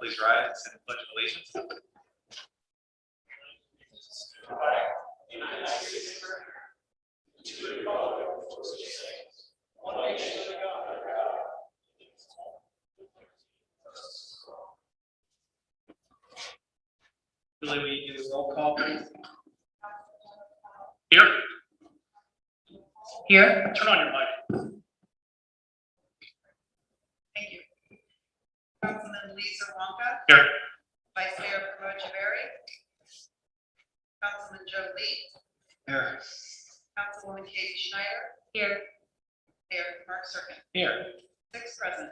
please rise and pledge allegiance. United States of America, to the republic for which it stands, one nation under God, Billy, will you do the roll call, please? Here. Here. Turn on your mic. Thank you. Councilman Lisa Wonka. Here. Vice Mayor Pramod Jhaveri. Councilman Joe Lee. Here. Councilwoman Katie Schneider. Here. Mayor Mark Serkin. Here. 6 present.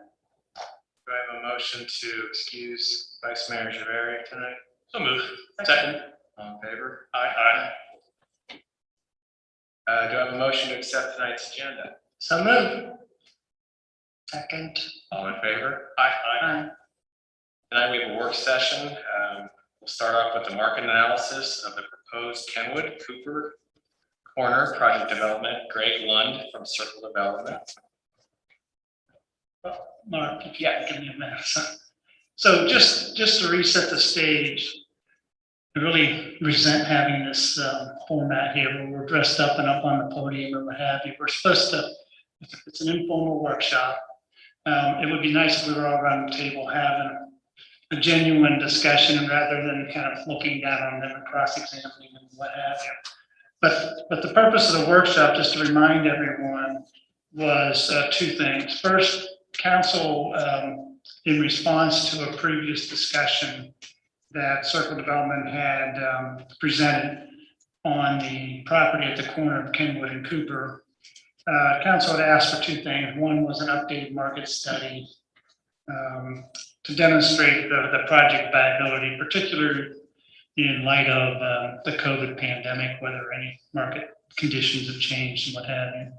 Do I have a motion to excuse Vice Mayor Jhaveri tonight? So moved. Second. All in favor? Aye. Do I have a motion to accept tonight's agenda? So moved. Second. All in favor? Aye. Tonight we have a work session. We'll start off with the market analysis of the proposed Kenwood Cooper Corner project development. Greg Lund from Circle Development. Mark, if you can give me a minute. So just to reset the stage, I really resent having this format here where we're dressed up and up on the podium or what have you. We're supposed to, it's an informal workshop. It would be nice if we were all around the table having a genuine discussion rather than kind of looking down on them and cross-examining and what have you. But the purpose of the workshop, just to remind everyone, was 2 things. First, council, in response to a previous discussion that Circle Development had presented on the property at the corner of Kenwood and Cooper, council had asked for 2 things. One was an updated market study to demonstrate the project viability, particularly in light of the COVID pandemic, whether any market conditions have changed and what have you.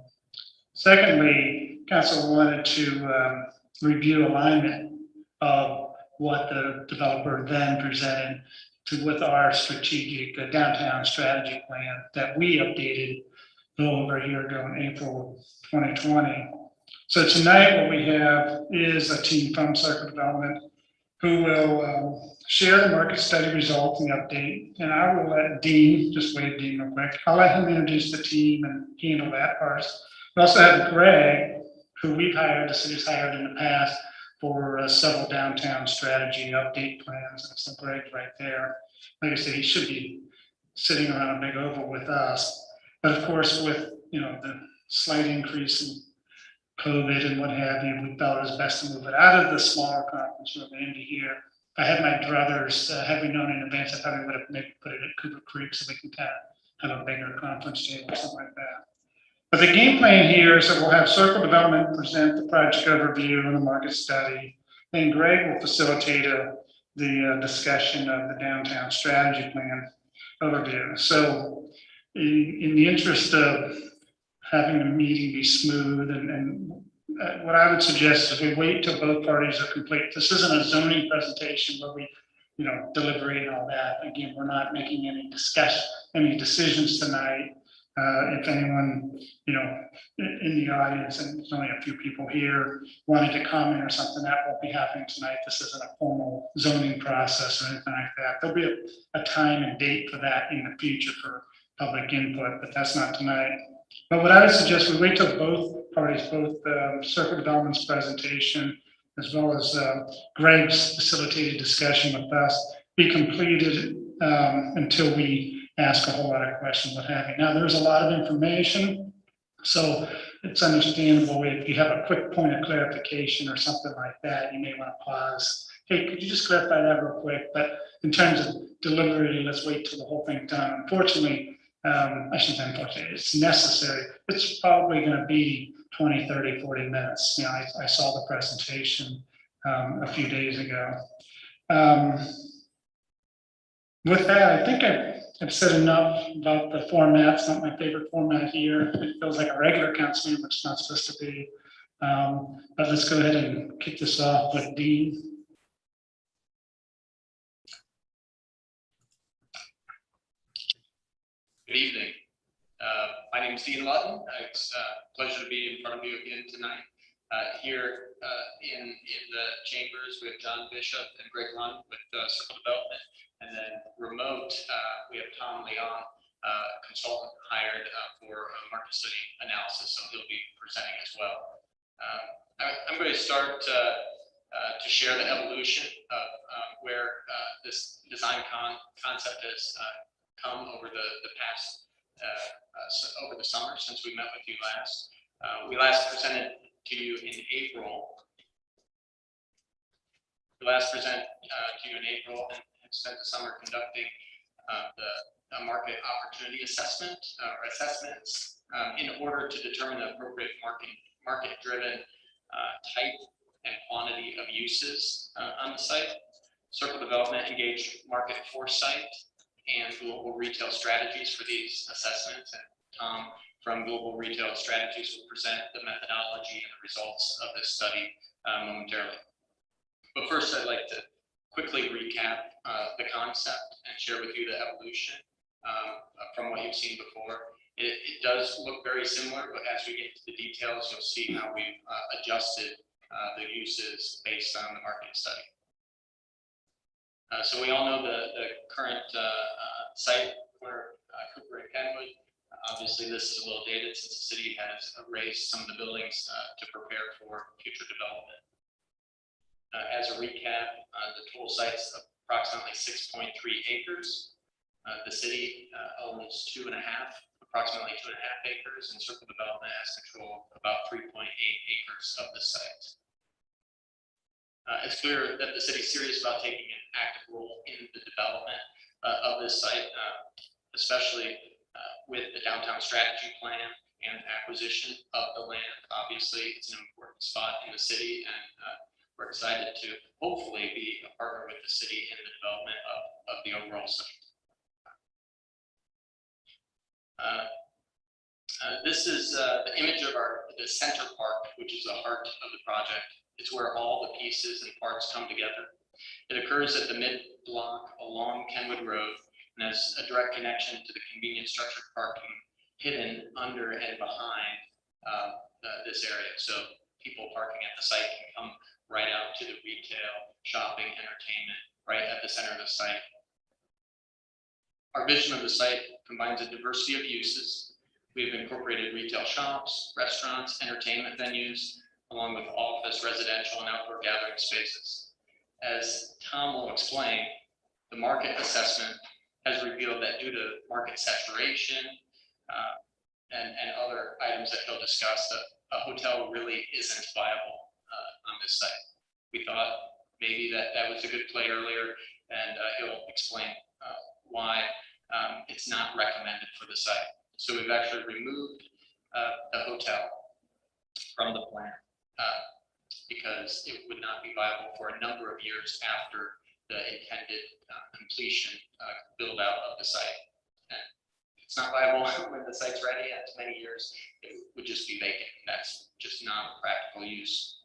Secondly, council wanted to review alignment of what the developer then presented with our strategic downtown strategy plan that we updated a little over a year ago in April 2020. So tonight what we have is a team from Circle Development who will share the market study results and the update. And I will let Dean, just wave Dean real quick, I'll let him introduce the team and handle that part. We also have Greg, who we've hired, the city's hired in the past for several downtown strategy update plans. And so Greg's right there. Like I said, he should be sitting around a big oval with us. But of course, with the slight increase in COVID and what have you, we felt it was best to move it out of the smaller conference room into here. If I had my druthers, had we known in advance, I probably would have maybe put it at Cooper Creek so we can kind of have a bigger conference table or something like that. But the game plan here is that we'll have Circle Development present the project overview and the market study. Then Greg will facilitate the discussion of the downtown strategy plan overview. So in the interest of having the meeting be smooth and what I would suggest is we wait till both parties are complete. This isn't a zoning presentation where we deliberate and all that. Again, we're not making any decisions tonight. If anyone, in the audience, and there's only a few people here, wanted to comment or something, that won't be happening tonight. This isn't a formal zoning process or anything like that. There'll be a time and date for that in the future for public input, but that's not tonight. But what I would suggest, we wait till both parties, both Circle Development's presentation, as well as Greg's facilitated discussion with us, be completed until we ask a whole lot of questions, what have you. Now, there's a lot of information, so it's understandable if you have a quick point of clarification or something like that, you may want to pause. Hey, could you just clarify that real quick? But in terms of deliberating, let's wait till the whole thing's done. Unfortunately, I shouldn't say unfortunately, it's necessary. It's probably going to be 20, 30, 40 minutes. I saw the presentation a few days ago. With that, I think I've said enough about the format. It's not my favorite format here. It feels like a regular council meeting, which it's not supposed to be. But let's go ahead and kick this off with Dean. Good evening. My name is Dean Lutton. It's a pleasure to be in front of you again tonight. Here in the chambers, we have John Bishop and Greg Lund with Circle Development. And then remote, we have Tom Leon, consultant hired for market study analysis, so he'll be presenting as well. I'm going to start to share the evolution of where this design concept has come over the past, over the summer since we met with you last. We last presented to you in April. We last presented to you in April and have spent the summer conducting the market opportunity assessment or assessments in order to determine the appropriate market-driven type and quantity of uses on the site. Circle Development engaged market foresight and global retail strategies for these assessments. And Tom from Global Retail Strategies will present the methodology and the results of this study momentarily. But first, I'd like to quickly recap the concept and share with you the evolution from what you've seen before. It does look very similar, but as we get into the details, you'll see how we've adjusted the uses based on the market study. So we all know the current site where Cooper and Kenwood. Obviously, this is a little dated since the city has raised some of the buildings to prepare for future development. As a recap, the total site's approximately 6.3 acres. The city owns approximately 2.5 acres, and Circle Development has control of about 3.8 acres of the site. It's clear that the city is serious about taking an active role in the development of this site, especially with the downtown strategy plan and acquisition of the land. Obviously, it's an important spot in the city, and we're excited to hopefully be a partner with the city in the development of the overall site. This is the image of the center park, which is the heart of the project. It's where all the pieces and parts come together. It occurs at the mid-block along Kenwood Road and has a direct connection to the convenient structured parking hidden under and behind this area. So people parking at the site can come right out to the retail, shopping, entertainment, right at the center of the site. Our vision of the site combines a diversity of uses. We've incorporated retail shops, restaurants, entertainment venues, along with office, residential, and outdoor gathering spaces. As Tom will explain, the market assessment has revealed that due to market saturation and other items that he'll discuss, a hotel really isn't viable on this site. We thought maybe that was a good play earlier, and he'll explain why it's not recommended for the site. So we've actually removed the hotel from the plan because it would not be viable for a number of years after the intended completion build out of the site. And it's not viable when the site's ready. After many years, it would just be vacant. That's just not a practical use.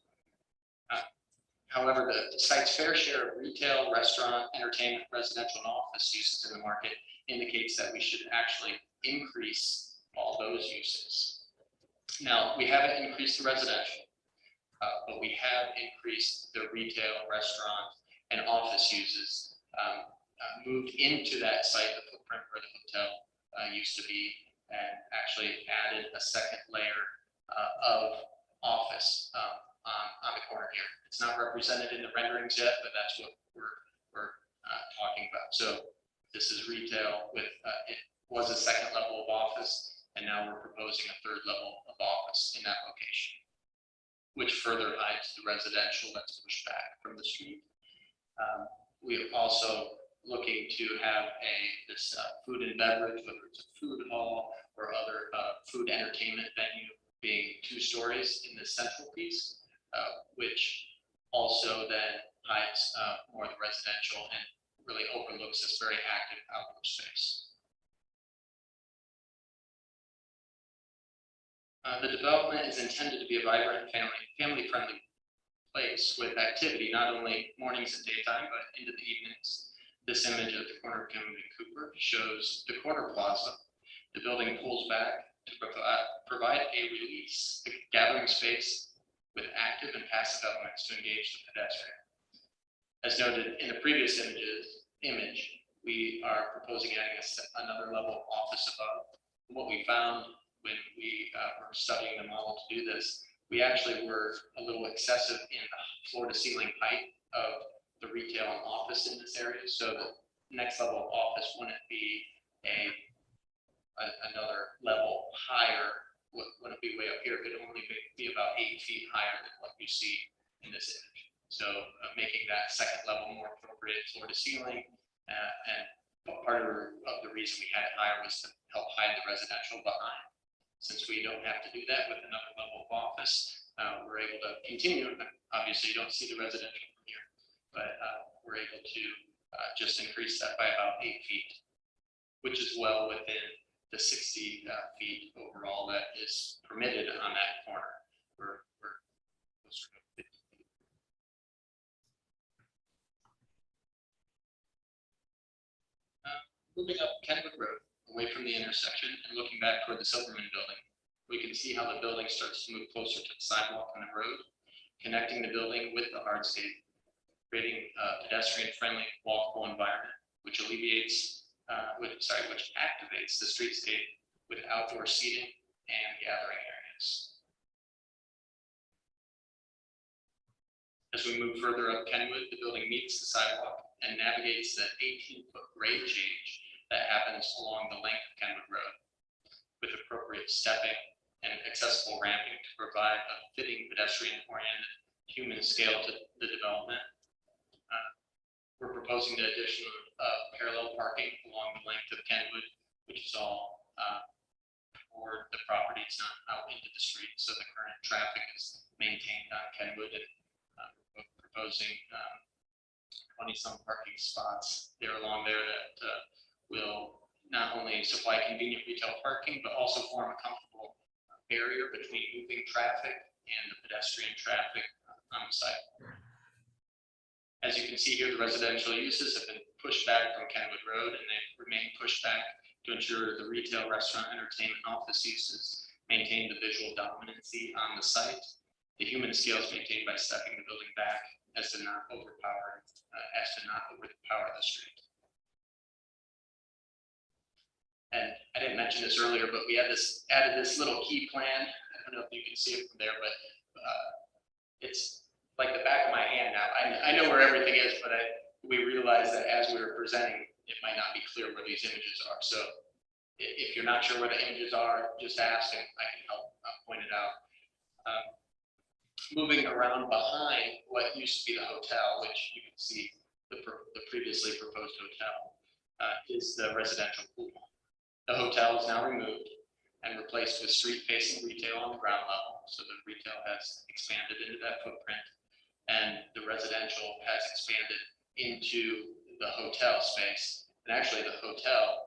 However, the site's fair share of retail, restaurant, entertainment, residential, and office uses in the market indicates that we should actually increase all those uses. Now, we haven't increased the residential, but we have increased the retail, restaurant, and office uses, moved into that site, the footprint where the hotel used to be, and actually added a second layer of office on the corner here. It's not represented in the renderings yet, but that's what we're talking about. So this is retail with, it was a second level of office, and now we're proposing a third level of office in that location, which further hides the residential that's pushed back from the street. We're also looking to have this food and beverage, whether it's a food hall or other food entertainment venue, being 2 stories in the central piece, which also then hides more of the residential and really overlooks this very active outdoor space. The development is intended to be a vibrant, family-friendly place with activity, not only mornings and daytime, but into the evenings. This image at the corner of Kenwood and Cooper shows the corner plaza. The building pulls back to provide a release, a gathering space with active and passive elements to engage the pedestrian. As noted in the previous image, we are proposing adding another level of office above. What we found when we were studying the model to do this, we actually were a little excessive in the floor to ceiling height of the retail and office in this area. So the next level of office wouldn't be another level higher, wouldn't be way up here, it would only be about 8 feet higher than what you see in this image. So making that second level more appropriate floor to ceiling, and part of the reason we had it higher was to help hide the residential behind. Since we don't have to do that with another level of office, we're able to continue. Obviously, you don't see the residential from here, but we're able to just increase that by about 8 feet, which is well within the 60 feet overall that is permitted on that corner. We're closer to 50 feet. Moving up Kenwood Road, away from the intersection and looking back toward the Silverman building, we can see how the building starts to move closer to the sidewalk on the road, connecting the building with the hardscape, creating a pedestrian-friendly, walkable environment, which which activates the streetscape with outdoor seating and gathering areas. As we move further up Kenwood, the building meets the sidewalk and navigates the 18-foot grade change that happens along the length of Kenwood Road, with appropriate stepping and accessible ramping to provide a fitting pedestrian-oriented human scale to the development. We're proposing the addition of parallel parking along the length of Kenwood, which is all toward the property. It's not out into the street, so the current traffic is maintained on Kenwood, and we're proposing 20-some parking spots there along there that will not only supply convenient retail parking, but also form a comfortable barrier between moving traffic and the pedestrian traffic on the site. As you can see here, the residential uses have been pushed back from Kenwood Road, and they remain pushed back to ensure the retail, restaurant, entertainment, office uses maintain the visual dominancy on the site. The human scale is maintained by stepping the building back as to not overpower the street. And I didn't mention this earlier, but we had added this little key plan. I don't know if you can see it from there, but it's like the back of my hand now. I know where everything is, but we realized that as we were presenting, it might not be clear where these images are. So if you're not sure where the images are, just ask and I can help point it out. Moving around behind what used to be the hotel, which you can see the previously proposed hotel, is the residential pool. The hotel is now removed and replaced with street-facing retail on the ground level. So the retail has expanded into that footprint, and the residential has expanded into the hotel space. And actually the hotel,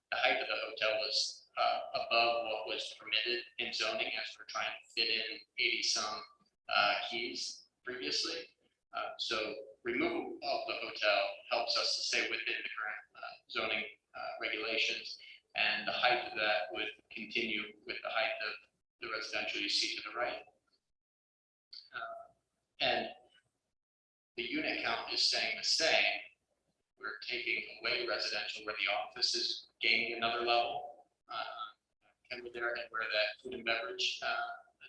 the height of the hotel was above what was permitted in zoning, as we're trying to fit in 80-some keys previously. So removal of the hotel helps us to stay within the current zoning regulations, and the height of that would continue with the height of the residential you see to the right. And the unit count is staying the same. We're taking away residential where the office is gaining another level. Kenwood there, and where that food and beverage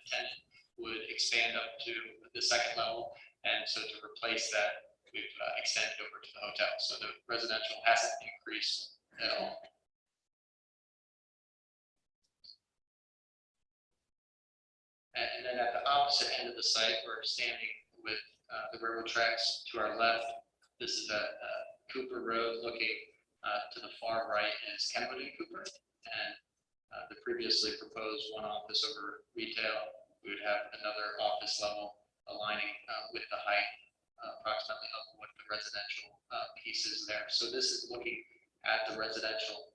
tenant would expand up to the second level. And so to replace that, we've extended over to the hotel. So the residential hasn't increased at all. And then at the opposite end of the site, we're standing with the railroad tracks to our left. This is Cooper Road. Looking to the far right is Kenwood and Cooper. And the previously proposed one office over retail, we would have another office level aligning with the height approximately of what the residential piece is there. So this is looking at the residential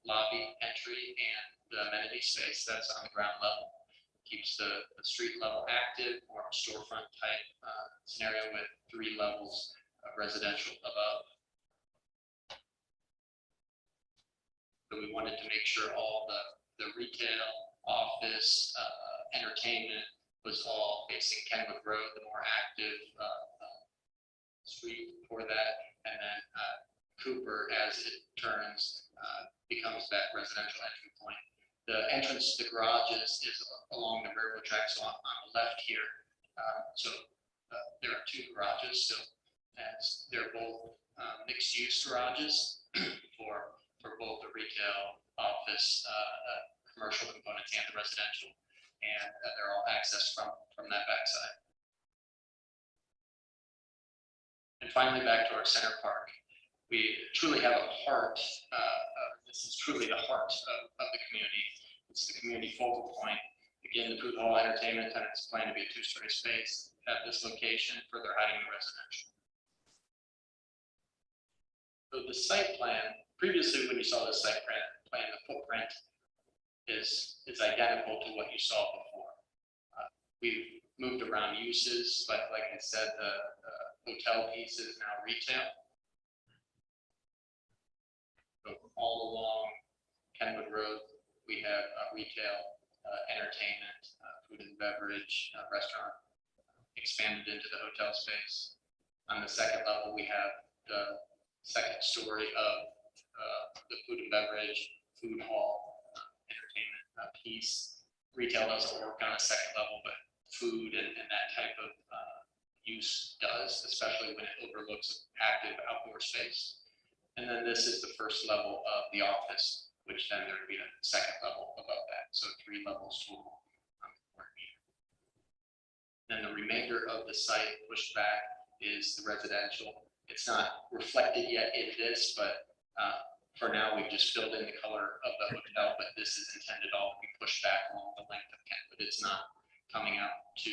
lobby entry and the amenity space that's on the ground level. Keeps the street level active, more storefront type scenario with 3 levels of residential above. So we wanted to make sure all the retail, office, entertainment, was all facing Kenwood Road, the more active street for that. And then Cooper, as it turns, becomes that residential entry point. The entrance to the garages is along the railroad tracks on the left here. There are two garages, so as they're both mixed-use garages for both the retail, office, commercial components and the residential, and they're all accessed from that backside. And finally, back to our center park. We truly have a heart. This is truly the heart of the community. It's the community focal point. Again, the food hall entertainment tenants plan to be a two-story space at this location, further hiding the residential. So the site plan, previously when you saw the site plan, the footprint is identical to what you saw before. We've moved around uses, but like I said, the hotel piece is now retail. So all along Kenwood Road, we have retail, entertainment, food and beverage, restaurant expanded into the hotel space. On the second level, we have the second story of the food and beverage, food hall, entertainment piece. Retail doesn't work on a second level, but food and that type of use does, especially when it overlooks active outdoor space. And then this is the first level of the office, which then there would be a second level above that. So 3 levels total. Then the remainder of the site pushed back is the residential. It's not reflected yet in this, but for now, we've just filled in the color of the hotel, but this is intended all to be pushed back along the length of Kenwood. It's not coming out to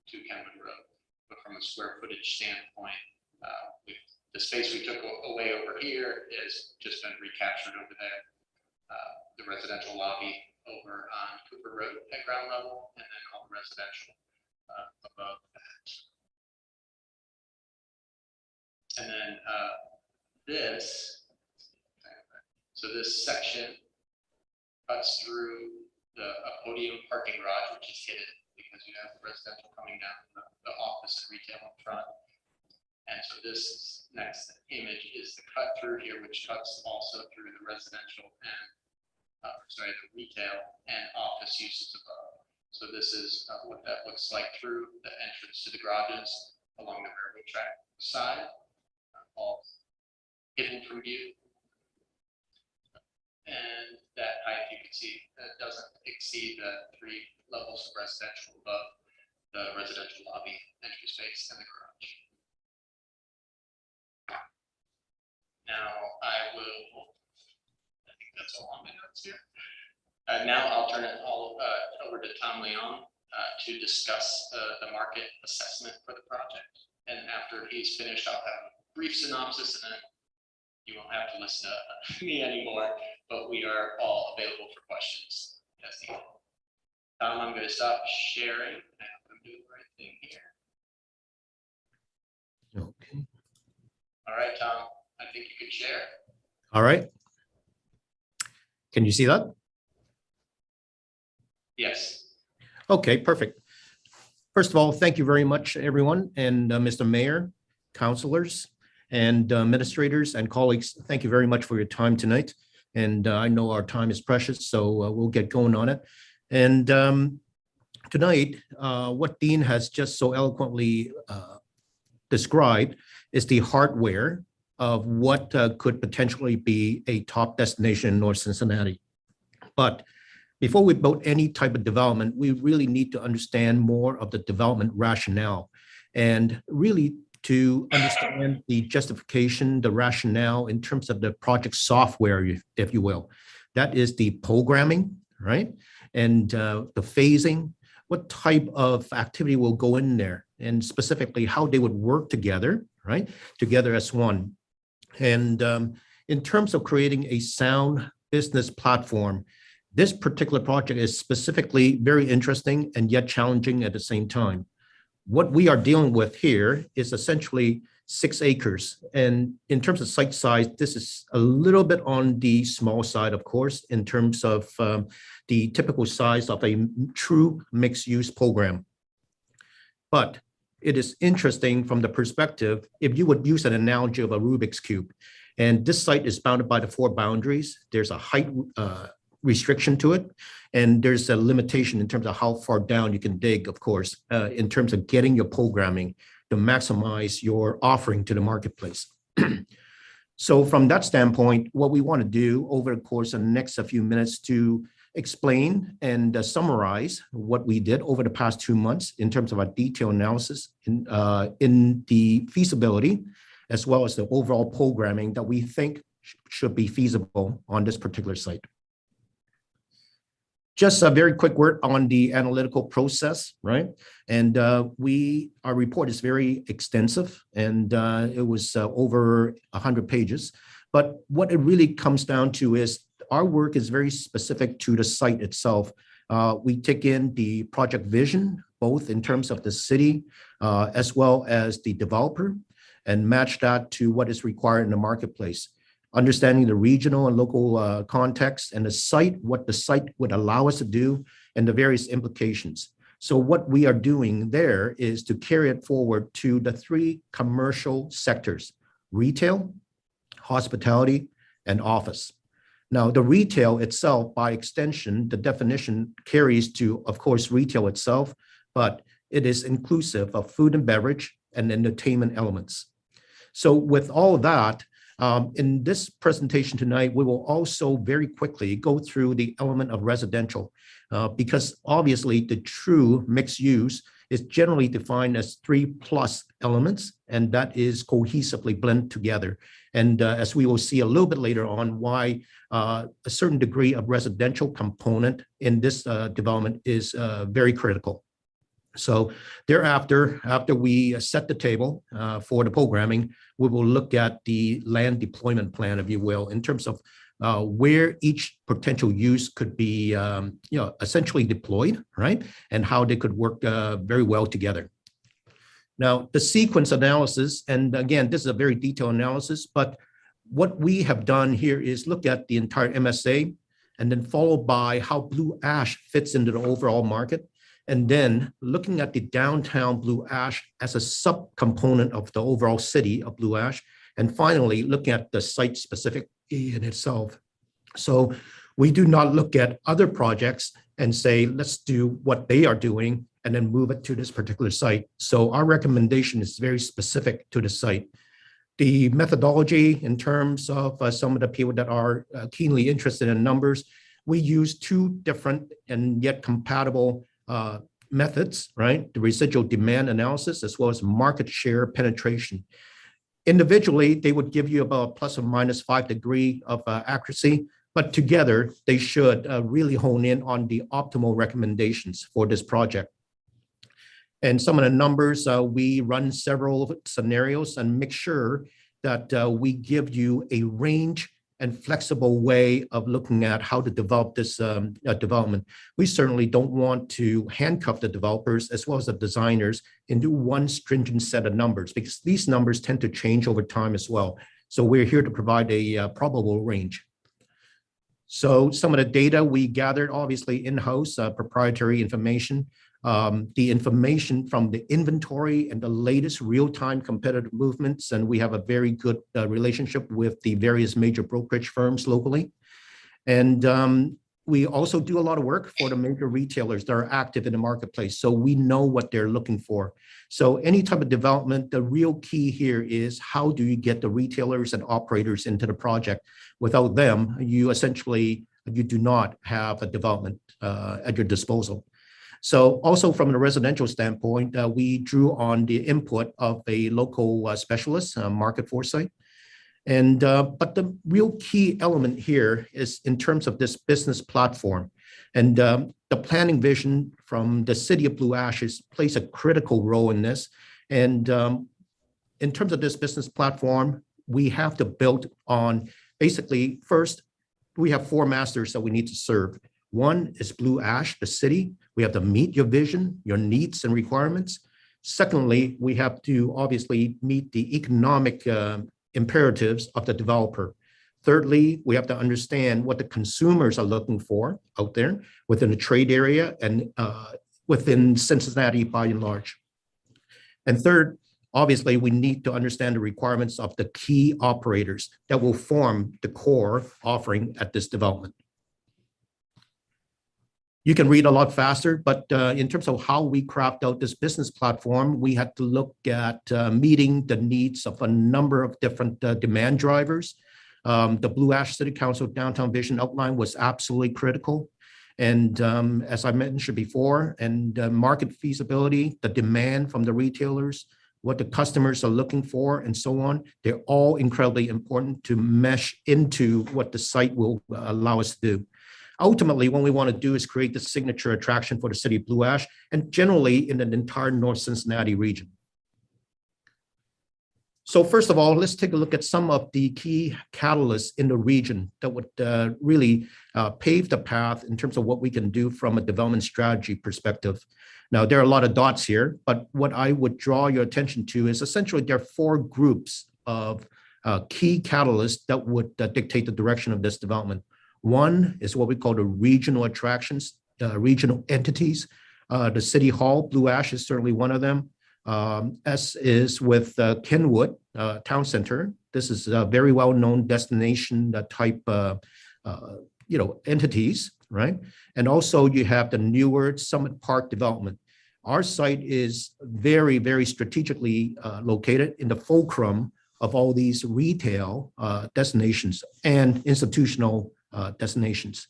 Kenwood Road. But from a square footage standpoint, the space we took away over here has just been recaptured over there. The residential lobby over on Cooper Road at ground level, and then all the residential above that. And then this section cuts through the podium parking garage, which is hidden because you have the residential coming down the office and retail in front. And so this next image is the cut through here, which cuts also through the residential and the retail and office uses above. So this is what that looks like through the entrance to the garages along the railroad track side, all hidden from view. And that height, you can see, that doesn't exceed the 3 levels of residential above the residential lobby, entry space, and the garage. Now I think that's all on my notes here. Now I'll turn it all over to Tom Leon to discuss the market assessment for the project. And after he's finished, I'll have a brief synopsis, and then you won't have to listen to me anymore, but we are all available for questions as needed. Tom, I'm going to stop sharing. I'm doing the right thing here. Okay. All right, Tom, I think you can share. All right. Can you see that? Yes. Okay, perfect. First of all, thank you very much, everyone, and Mr. Mayor, councilors, and administrators and colleagues. Thank you very much for your time tonight. And I know our time is precious, so we'll get going on it. And tonight, what Dean has just so eloquently described is the hardware of what could potentially be a top destination in North Cincinnati. But before we build any type of development, we really need to understand more of the development rationale and really to understand the justification, the rationale in terms of the project software, if you will. That is the programming, right? And the phasing, what type of activity will go in there, and specifically how they would work together, right? Together as one. And in terms of creating a sound business platform, this particular project is specifically very interesting and yet challenging at the same time. What we are dealing with here is essentially 6 acres. And in terms of site size, this is a little bit on the small side, of course, in terms of the typical size of a true mixed-use program. But it is interesting from the perspective, if you would use an analogy of a Rubik's Cube, and this site is bounded by the 4 boundaries, there's a height restriction to it, and there's a limitation in terms of how far down you can dig, of course, in terms of getting your programming to maximize your offering to the marketplace. So from that standpoint, what we want to do over the course of the next few minutes to explain and summarize what we did over the past 2 months in terms of our detailed analysis in the feasibility, as well as the overall programming that we think should be feasible on this particular site. Just a very quick word on the analytical process, right? And our report is very extensive, and it was over 100 pages. But what it really comes down to is our work is very specific to the site itself. We take in the project vision, both in terms of the city as well as the developer, and match that to what is required in the marketplace. Understanding the regional and local context and the site, what the site would allow us to do, and the various implications. So what we are doing there is to carry it forward to the 3 commercial sectors: retail, hospitality, and office. Now, the retail itself, by extension, the definition carries to, of course, retail itself, but it is inclusive of food and beverage and entertainment elements. So with all of that, in this presentation tonight, we will also very quickly go through the element of residential, because obviously the true mixed use is generally defined as 3+ elements, and that is cohesively blended together. And as we will see a little bit later on, why a certain degree of residential component in this development is very critical. So thereafter, after we set the table for the programming, we will look at the land deployment plan, if you will, in terms of where each potential use could be, essentially deployed, right? And how they could work very well together. Now, the sequence analysis, and again, this is a very detailed analysis, but what we have done here is look at the entire MSA and then followed by how Blue Ash fits into the overall market. And then looking at the downtown Blue Ash as a subcomponent of the overall city of Blue Ash. And finally, looking at the site specific in itself. So we do not look at other projects and say, let's do what they are doing and then move it to this particular site. So our recommendation is very specific to the site. The methodology in terms of some of the people that are keenly interested in numbers, we use 2 different and yet compatible methods, right? The residual demand analysis as well as market share penetration. Individually, they would give you about ±5 degree of accuracy, but together they should really hone in on the optimal recommendations for this project. And some of the numbers, we run several scenarios and make sure that we give you a range and flexible way of looking at how to develop this development. We certainly don't want to handcuff the developers as well as the designers into one stringent set of numbers, because these numbers tend to change over time as well. So we're here to provide a probable range. So some of the data we gathered, obviously in-house, proprietary information, the information from the inventory and the latest real-time competitive movements. And we have a very good relationship with the various major brokerage firms locally. And we also do a lot of work for the major retailers that are active in the marketplace. So we know what they're looking for. So any type of development, the real key here is how do you get the retailers and operators into the project? Without them, you do not have a development at your disposal. So also from a residential standpoint, we drew on the input of a local specialist, market foresight. And but the real key element here is in terms of this business platform. And the planning vision from the city of Blue Ashes plays a critical role in this. And in terms of this business platform, we have to build on basically, first, we have 4 masters that we need to serve. One is Blue Ash, the city. We have to meet your vision, your needs and requirements. Secondly, we have to obviously meet the economic imperatives of the developer. Thirdly, we have to understand what the consumers are looking for out there within the trade area and within Cincinnati by and large. And third, obviously, we need to understand the requirements of the key operators that will form the core offering at this development. You can read a lot faster, but in terms of how we craft out this business platform, we had to look at meeting the needs of a number of different demand drivers. The Blue Ash City Council Downtown Vision Outline was absolutely critical. And as I mentioned before, and market feasibility, the demand from the retailers, what the customers are looking for, and so on, they're all incredibly important to mesh into what the site will allow us to do. Ultimately, what we want to do is create the signature attraction for the city of Blue Ash and generally in an entire North Cincinnati region. So first of all, let's take a look at some of the key catalysts in the region that would really pave the path in terms of what we can do from a development strategy perspective. Now, there are a lot of dots here, but what I would draw your attention to is essentially there are 4 groups of key catalysts that would dictate the direction of this development. One is what we call the regional attractions, regional entities. The City Hall, Blue Ash is certainly one of them. As is with Kenwood Town Center. This is a very well-known destination type entities, right? And also you have the newer Summit Park development. Our site is very, very strategically located in the fulcrum of all these retail destinations and institutional destinations.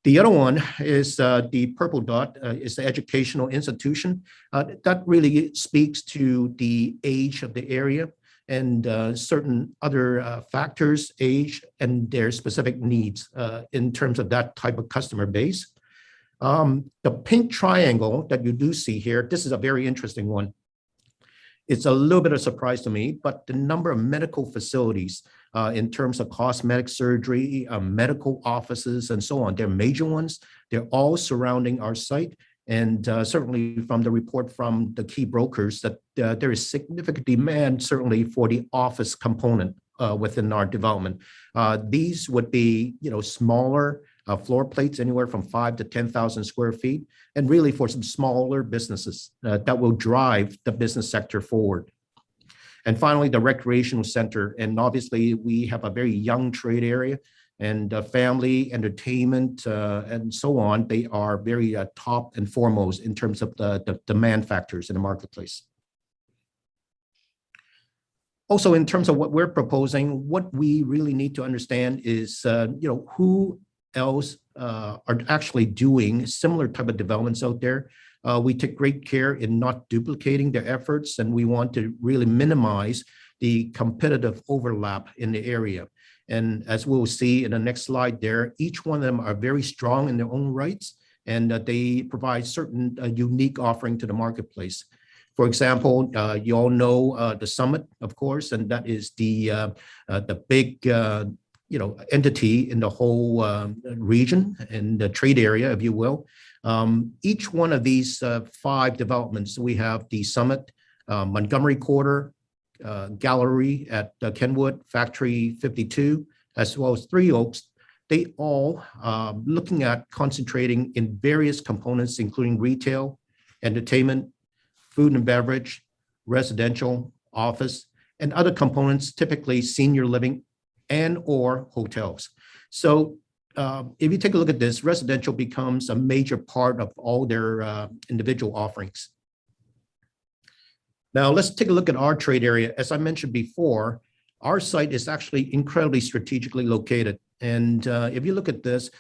The other one is the purple dot is the educational institution. That really speaks to the age of the area and certain other factors, age, and their specific needs in terms of that type of customer base. The pink triangle that you do see here, this is a very interesting one. It's a little bit of a surprise to me, but the number of medical facilities in terms of cosmetic surgery, medical offices, and so on, they're major ones. They're all surrounding our site. And certainly from the report from the key brokers that there is significant demand certainly for the office component within our development. These would be, smaller floor plates, anywhere from 5,000 to 10,000 square feet, and really for some smaller businesses that will drive the business sector forward. And finally, the recreational center. And obviously, we have a very young trade area and family, entertainment, and so on. They are very top and foremost in terms of the demand factors in the marketplace. Also, in terms of what we're proposing, what we really need to understand is, who else are actually doing similar type of developments out there. We take great care in not duplicating their efforts, and we want to really minimize the competitive overlap in the area. And as we'll see in the next slide there, each one of them are very strong in their own rights, and they provide certain unique offering to the marketplace. For example, you all know the Summit, of course, and that is the big entity in the whole region and the trade area, if you will. Each one of these 5 developments, we have the Summit, Montgomery Quarter, Gallery at Kenwood, Factory 52, as well as Three Oaks. They all looking at concentrating in various components, including retail, entertainment, food and beverage, residential, office, and other components, typically senior living and or hotels. So if you take a look at this, residential becomes a major part of all their individual offerings. Now let's take a look at our trade area. As I mentioned before, our site is actually incredibly strategically located. And if you look at this,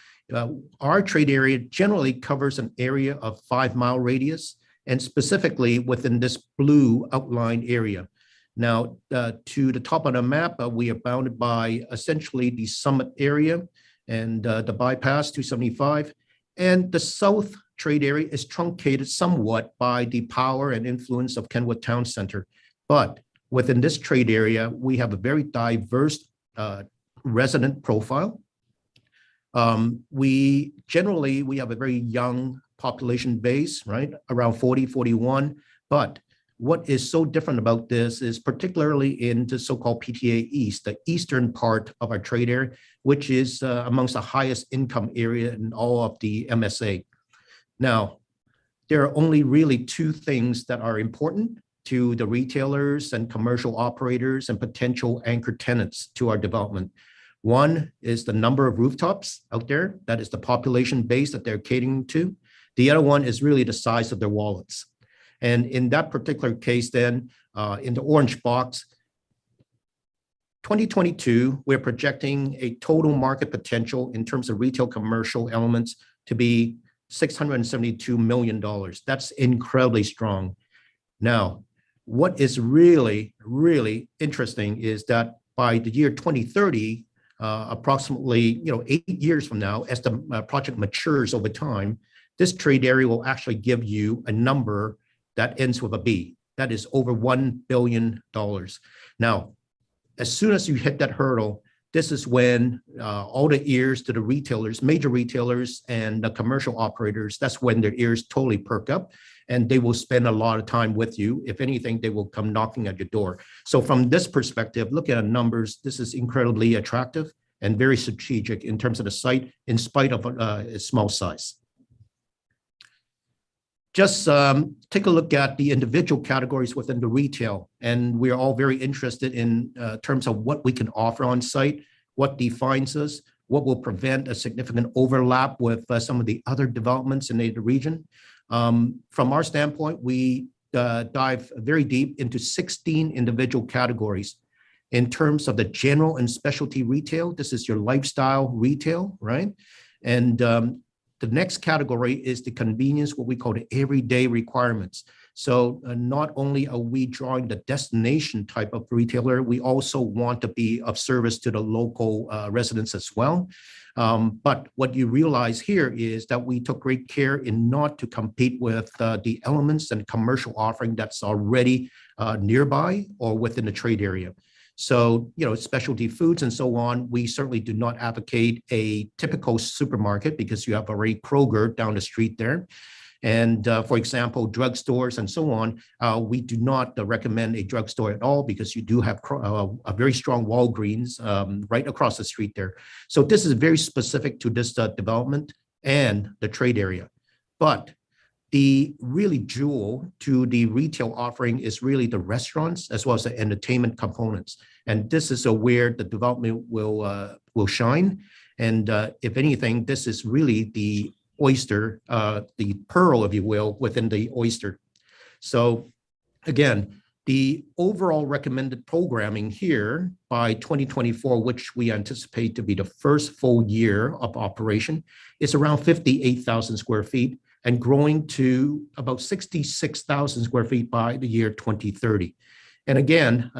our trade area generally covers an area of 5-mile radius, and specifically within this blue outlined area. Now, to the top of the map, we are bounded by essentially the Summit area and the bypass 275. And the south trade area is truncated somewhat by the power and influence of Kenwood Town Center. But within this trade area, we have a very diverse resident profile. We have a very young population base, right? Around 40, 41. But what is so different about this is particularly in the so-called PTA East, the eastern part of our trade area, which is amongst the highest income area in all of the MSA. Now, there are only really two things that are important to the retailers and commercial operators and potential anchor tenants to our development. One is the number of rooftops out there. That is the population base that they're catering to. The other one is really the size of their wallets. And in that particular case, then, in the orange box, 2022, we're projecting a total market potential in terms of retail commercial elements to be $672 million. That's incredibly strong. Now, what is really, really interesting is that by the year 2030, approximately 8 years from now, as the project matures over time, this trade area will actually give you a number that ends with a B. That is over $1 billion. Now, as soon as you hit that hurdle, this is when all the ears to the retailers, major retailers and the commercial operators, that's when their ears totally perk up and they will spend a lot of time with you. If anything, they will come knocking at your door. So from this perspective, looking at numbers, this is incredibly attractive and very strategic in terms of the site, in spite of its small size. Just take a look at the individual categories within the retail, and we're all very interested in terms of what we can offer on site, what defines us, what will prevent a significant overlap with some of the other developments in the region. From our standpoint, we dive very deep into 16 individual categories. In terms of the general and specialty retail, this is your lifestyle retail, right? And the next category is the convenience, what we call the everyday requirements. So not only are we drawing the destination type of retailer, we also want to be of service to the local residents as well. But what you realize here is that we took great care in not to compete with the elements and commercial offering that's already nearby or within the trade area. So, specialty foods and so on, we certainly do not advocate a typical supermarket because you have already Kroger down the street there. And for example, drugstores and so on, we do not recommend a drugstore at all because you do have a very strong Walgreens right across the street there. So this is very specific to this development and the trade area. But the really jewel to the retail offering is really the restaurants as well as the entertainment components. And this is where the development will shine. And if anything, this is really the oyster, the pearl, if you will, within the oyster. So again, the overall recommended programming here by 2024, which we anticipate to be the first full year of operation, is around 58,000 square feet and growing to about 66,000 square feet by the year 2030. And again,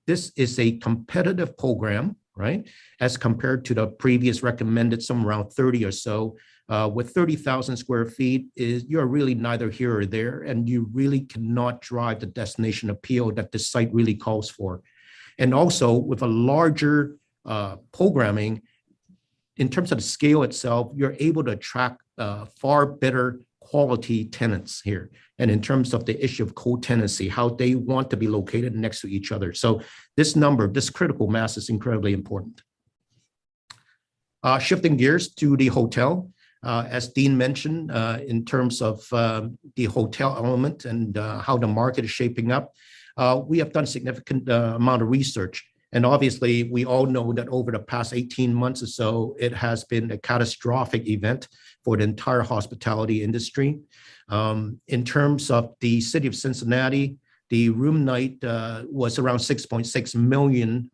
this is a competitive program, right? As compared to the previous recommended, some around 30 or so. With 30,000 square feet, you're really neither here or there, and you really cannot drive the destination appeal that the site really calls for. And also with a larger programming, in terms of the scale itself, you're able to attract far better quality tenants here. And in terms of the issue of co-tenancy, how they want to be located next to each other. So this number, this critical mass is incredibly important. Shifting gears to the hotel, as Dean mentioned, in terms of the hotel element and how the market is shaping up, we have done a significant amount of research. And obviously, we all know that over the past 18 months or so, it has been a catastrophic event for the entire hospitality industry. In terms of the city of Cincinnati, the room night was around 6.6 million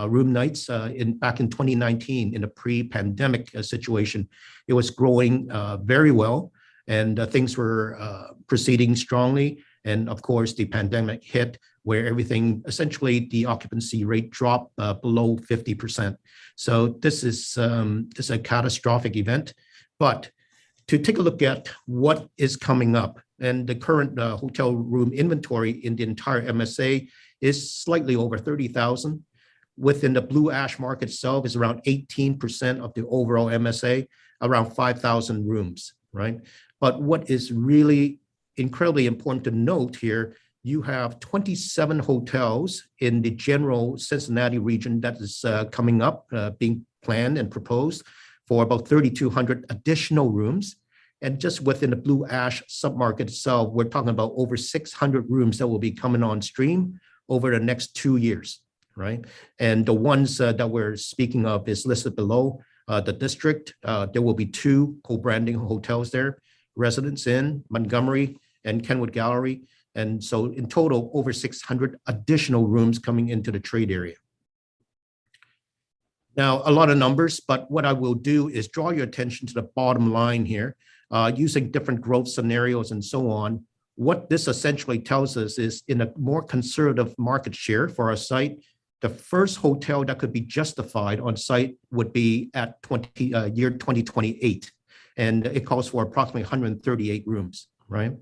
room nights back in 2019 in a pre-pandemic situation. It was growing very well and things were proceeding strongly. And of course, the pandemic hit where everything, essentially the occupancy rate dropped below 50%. So this is a catastrophic event. But to take a look at what is coming up, and the current hotel room inventory in the entire MSA is slightly over 30,000. Within the Blue Ash market itself is around 18% of the overall MSA, around 5,000 rooms, right? But what is really incredibly important to note here, you have 27 hotels in the general Cincinnati region that is coming up, being planned and proposed for about 3,200 additional rooms. And just within the Blue Ash submarket itself, we're talking about over 600 rooms that will be coming on stream over the next 2 years, right? And the ones that we're speaking of is listed below. The district, there will be 2 co-branding hotels there, Residence Inn, Montgomery, and Kenwood Gallery. And so in total, over 600 additional rooms coming into the trade area. Now, a lot of numbers, but what I will do is draw your attention to the bottom line here, using different growth scenarios and so on. What this essentially tells us is in a more conservative market share for our site, the first hotel that could be justified on site would be at year 2028. And it calls for approximately 138 rooms, right?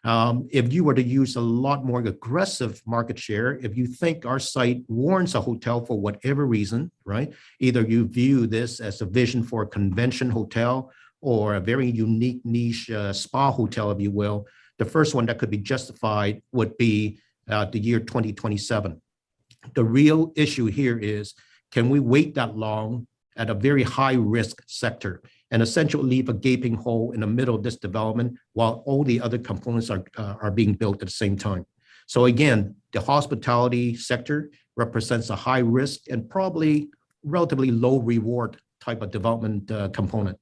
If you were to use a lot more aggressive market share, if you think our site warrants a hotel for whatever reason, right? Either you view this as a vision for a convention hotel or a very unique niche spa hotel, if you will, the first one that could be justified would be the year 2027. The real issue here is, can we wait that long at a very high risk sector and essentially leave a gaping hole in the middle of this development while all the other components are being built at the same time? So again, the hospitality sector represents a high risk and probably relatively low reward type of development component.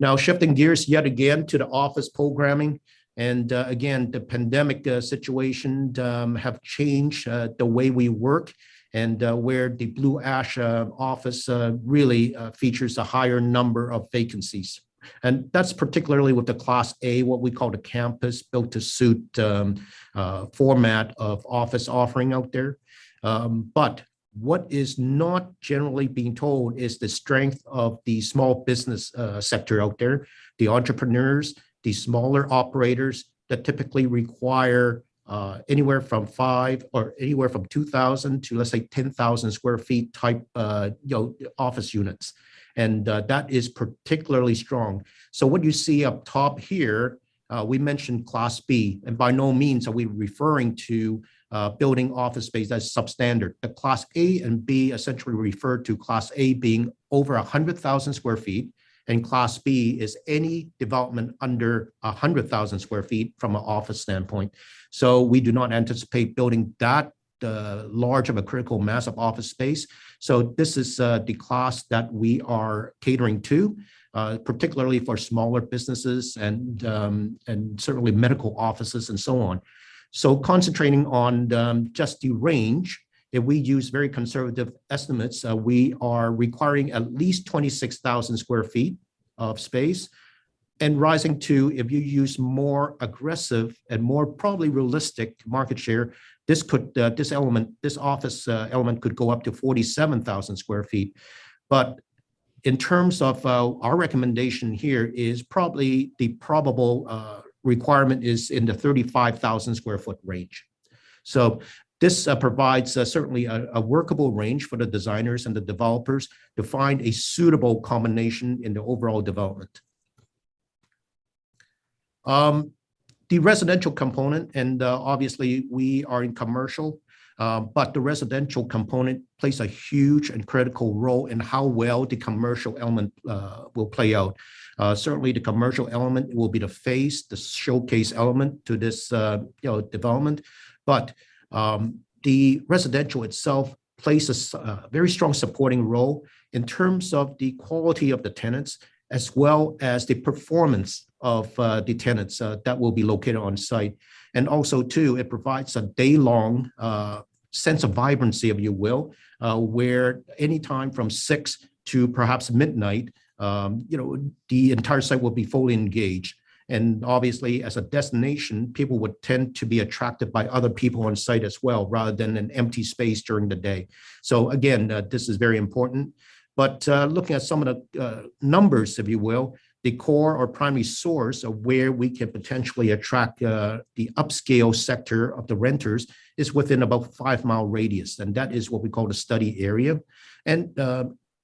Now, shifting gears yet again to the office programming. And again, the pandemic situation have changed the way we work, and where the Blue Ash office really features a higher number of vacancies. And that's particularly with the Class A, what we call the campus built to suit format of office offering out there. But what is not generally being told is the strength of the small business sector out there, the entrepreneurs, the smaller operators that typically require anywhere from 2,000 to, let's say, 10,000 square feet type office units. And that is particularly strong. So what you see up top here, we mentioned Class B, and by no means are we referring to building office space that's substandard. The Class A and B essentially refer to Class A being over 100,000 square feet, and Class B is any development under 100,000 square feet from an office standpoint. So we do not anticipate building that large of a critical mass of office space. So this is the class that we are catering to, particularly for smaller businesses and certainly medical offices and so on. So concentrating on just the range, if we use very conservative estimates, we are requiring at least 26,000 square feet of space, and rising to, if you use more aggressive and more probably realistic market share, this office element could go up to 47,000 square feet. But in terms of our recommendation here is probably the probable requirement is in the 35,000 square foot range. So this provides certainly a workable range for the designers and the developers to find a suitable combination in the overall development. The residential component, and obviously we are in commercial, but the residential component plays a huge and critical role in how well the commercial element will play out. Certainly the commercial element will be the face, the showcase element to this development, but the residential itself plays a very strong supporting role in terms of the quality of the tenants, as well as the performance of the tenants that will be located on site. And also too, it provides a day-long sense of vibrancy, if you will, where anytime from 6 to perhaps midnight, the entire site will be fully engaged. And obviously, as a destination, people would tend to be attracted by other people on site as well, rather than an empty space during the day. So again, this is very important. But looking at some of the numbers, if you will, the core or primary source of where we can potentially attract the upscale sector of the renters is within about 5-mile radius. And that is what we call the study area. And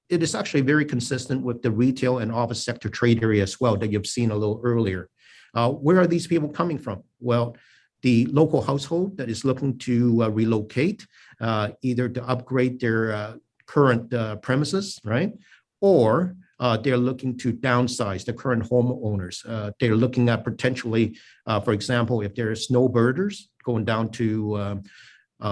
it is actually very consistent with the retail and office sector trade area as well that you've seen a little earlier. Where are these people coming from? Well, the local household that is looking to relocate, either to upgrade their current premises, right? or they're looking to downsize the current homeowners. They're looking at potentially, for example, if there are snowbirders going down to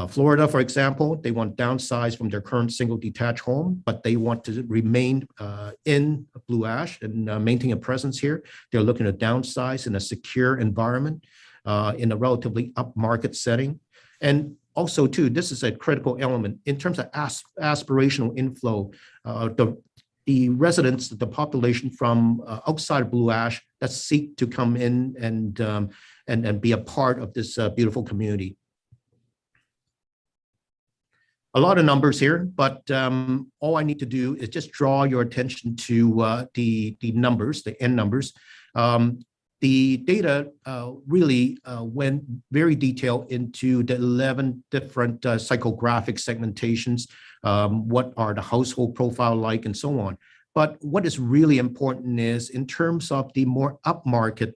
Florida, for example, they want downsize from their current single detached home, but they want to remain in Blue Ash and maintain a presence here. They're looking to downsize in a secure environment, in a relatively upmarket setting. And also, too, this is a critical element in terms of aspirational inflow. The residents, the population from outside of Blue Ash that seek to come in and be a part of this beautiful community. A lot of numbers here, but all I need to do is just draw your attention to the numbers, the end numbers. The data really went very detailed into the 11 different psychographic segmentations, what are the household profile like, and so on. But what is really important is in terms of the more upmarket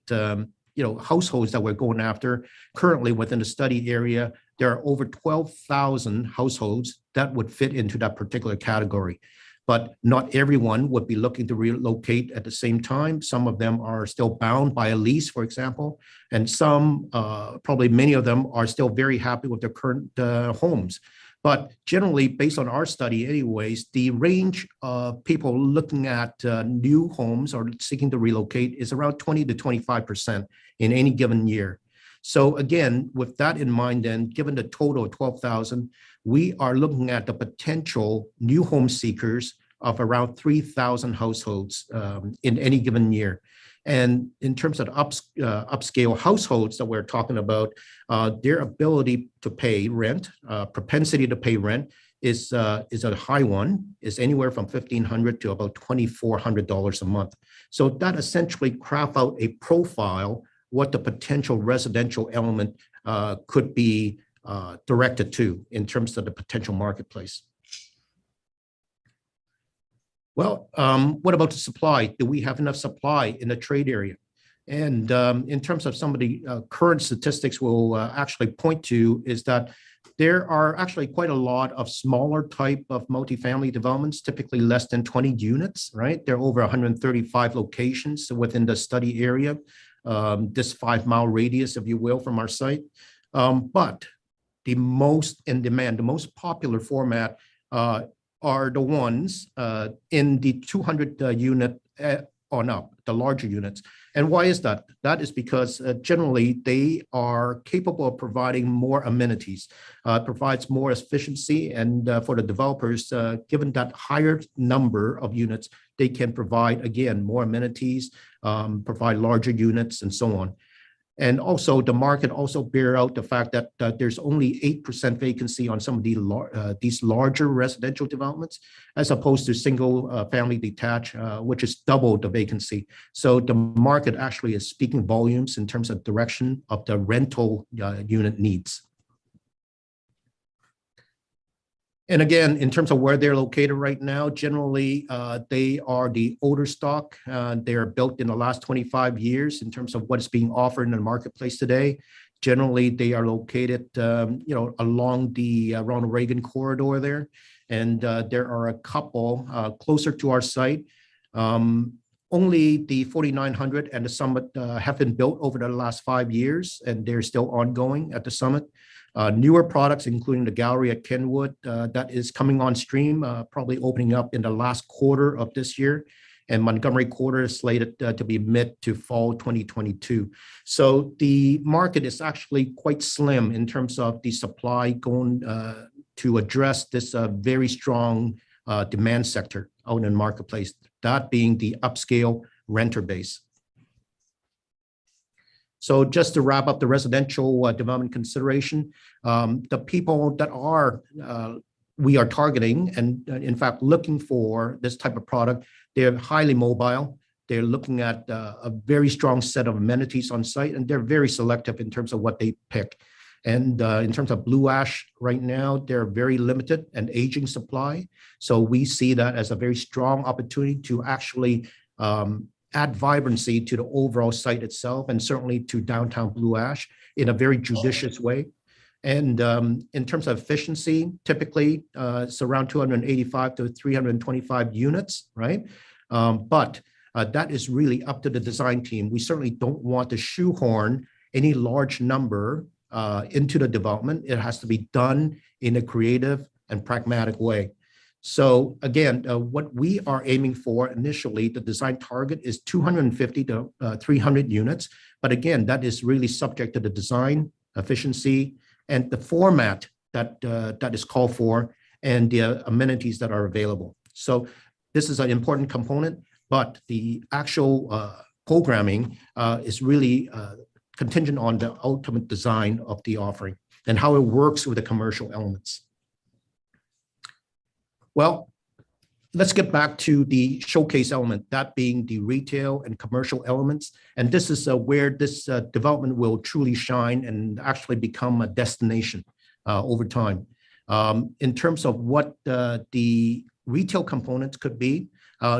households that we're going after, currently within the study area, there are over 12,000 households that would fit into that particular category. But not everyone would be looking to relocate at the same time. Some of them are still bound by a lease, for example, and some, probably many of them, are still very happy with their current homes. But generally, based on our study anyways, the range of people looking at new homes or seeking to relocate is around 20 to 25% in any given year. So again, with that in mind, then, given the total of 12,000, we are looking at the potential new home seekers of around 3,000 households in any given year. And in terms of upscale households that we're talking about, their ability to pay rent, propensity to pay rent is a high one, is anywhere from $1,500 to about $2,400 a month. So that essentially craft out a profile what the potential residential element could be directed to in terms of the potential marketplace. Well, what about the supply? Do we have enough supply in the trade area? And in terms of some of the current statistics we'll actually point to is that there are actually quite a lot of smaller type of multifamily developments, typically less than 20 units, right? There are over 135 locations within the study area, this 5-mile radius, if you will, from our site. But the most in demand, the most popular format are the ones in the 200 unit on up, the larger units. And why is that? That is because generally they are capable of providing more amenities, provides more efficiency, and for the developers, given that higher number of units, they can provide, again, more amenities, provide larger units, and so on. And also the market also bear out the fact that there's only 8% vacancy on some of these larger residential developments, as opposed to single family detached, which is double the vacancy. So the market actually is speaking volumes in terms of direction of the rental unit needs. And again, in terms of where they're located right now, generally, they are the older stock. They are built in the last 25 years in terms of what is being offered in the marketplace today. Generally, they are located, along the Ronald Reagan corridor there. And there are a couple closer to our site. Only the 4900 and the Summit have been built over the last 5 years, and they're still ongoing at the Summit. Newer products, including the gallery at Kenwood, that is coming on stream, probably opening up in the last quarter of this year. And Montgomery Quarter is slated to be mid to fall 2022. So the market is actually quite slim in terms of the supply going to address this very strong demand sector out in the marketplace, that being the upscale renter base. So just to wrap up the residential development consideration, the people that we are targeting and in fact looking for this type of product, they're highly mobile. They're looking at a very strong set of amenities on site, and they're very selective in terms of what they pick. And in terms of Blue Ash right now, they're very limited and aging supply. So we see that as a very strong opportunity to actually add vibrancy to the overall site itself, and certainly to downtown Blue Ash in a very judicious way. And in terms of efficiency, typically it's around 285 to 325 units, right? But that is really up to the design team. We certainly don't want to shoehorn any large number into the development. It has to be done in a creative and pragmatic way. So again, what we are aiming for initially, the design target is 250 to 300 units. But again, that is really subject to the design, efficiency, and the format that that is called for, and the amenities that are available. So this is an important component, but the actual programming is really contingent on the ultimate design of the offering and how it works with the commercial elements. Well, let's get back to the showcase element, that being the retail and commercial elements. And this is where this development will truly shine and actually become a destination over time. In terms of what the retail components could be,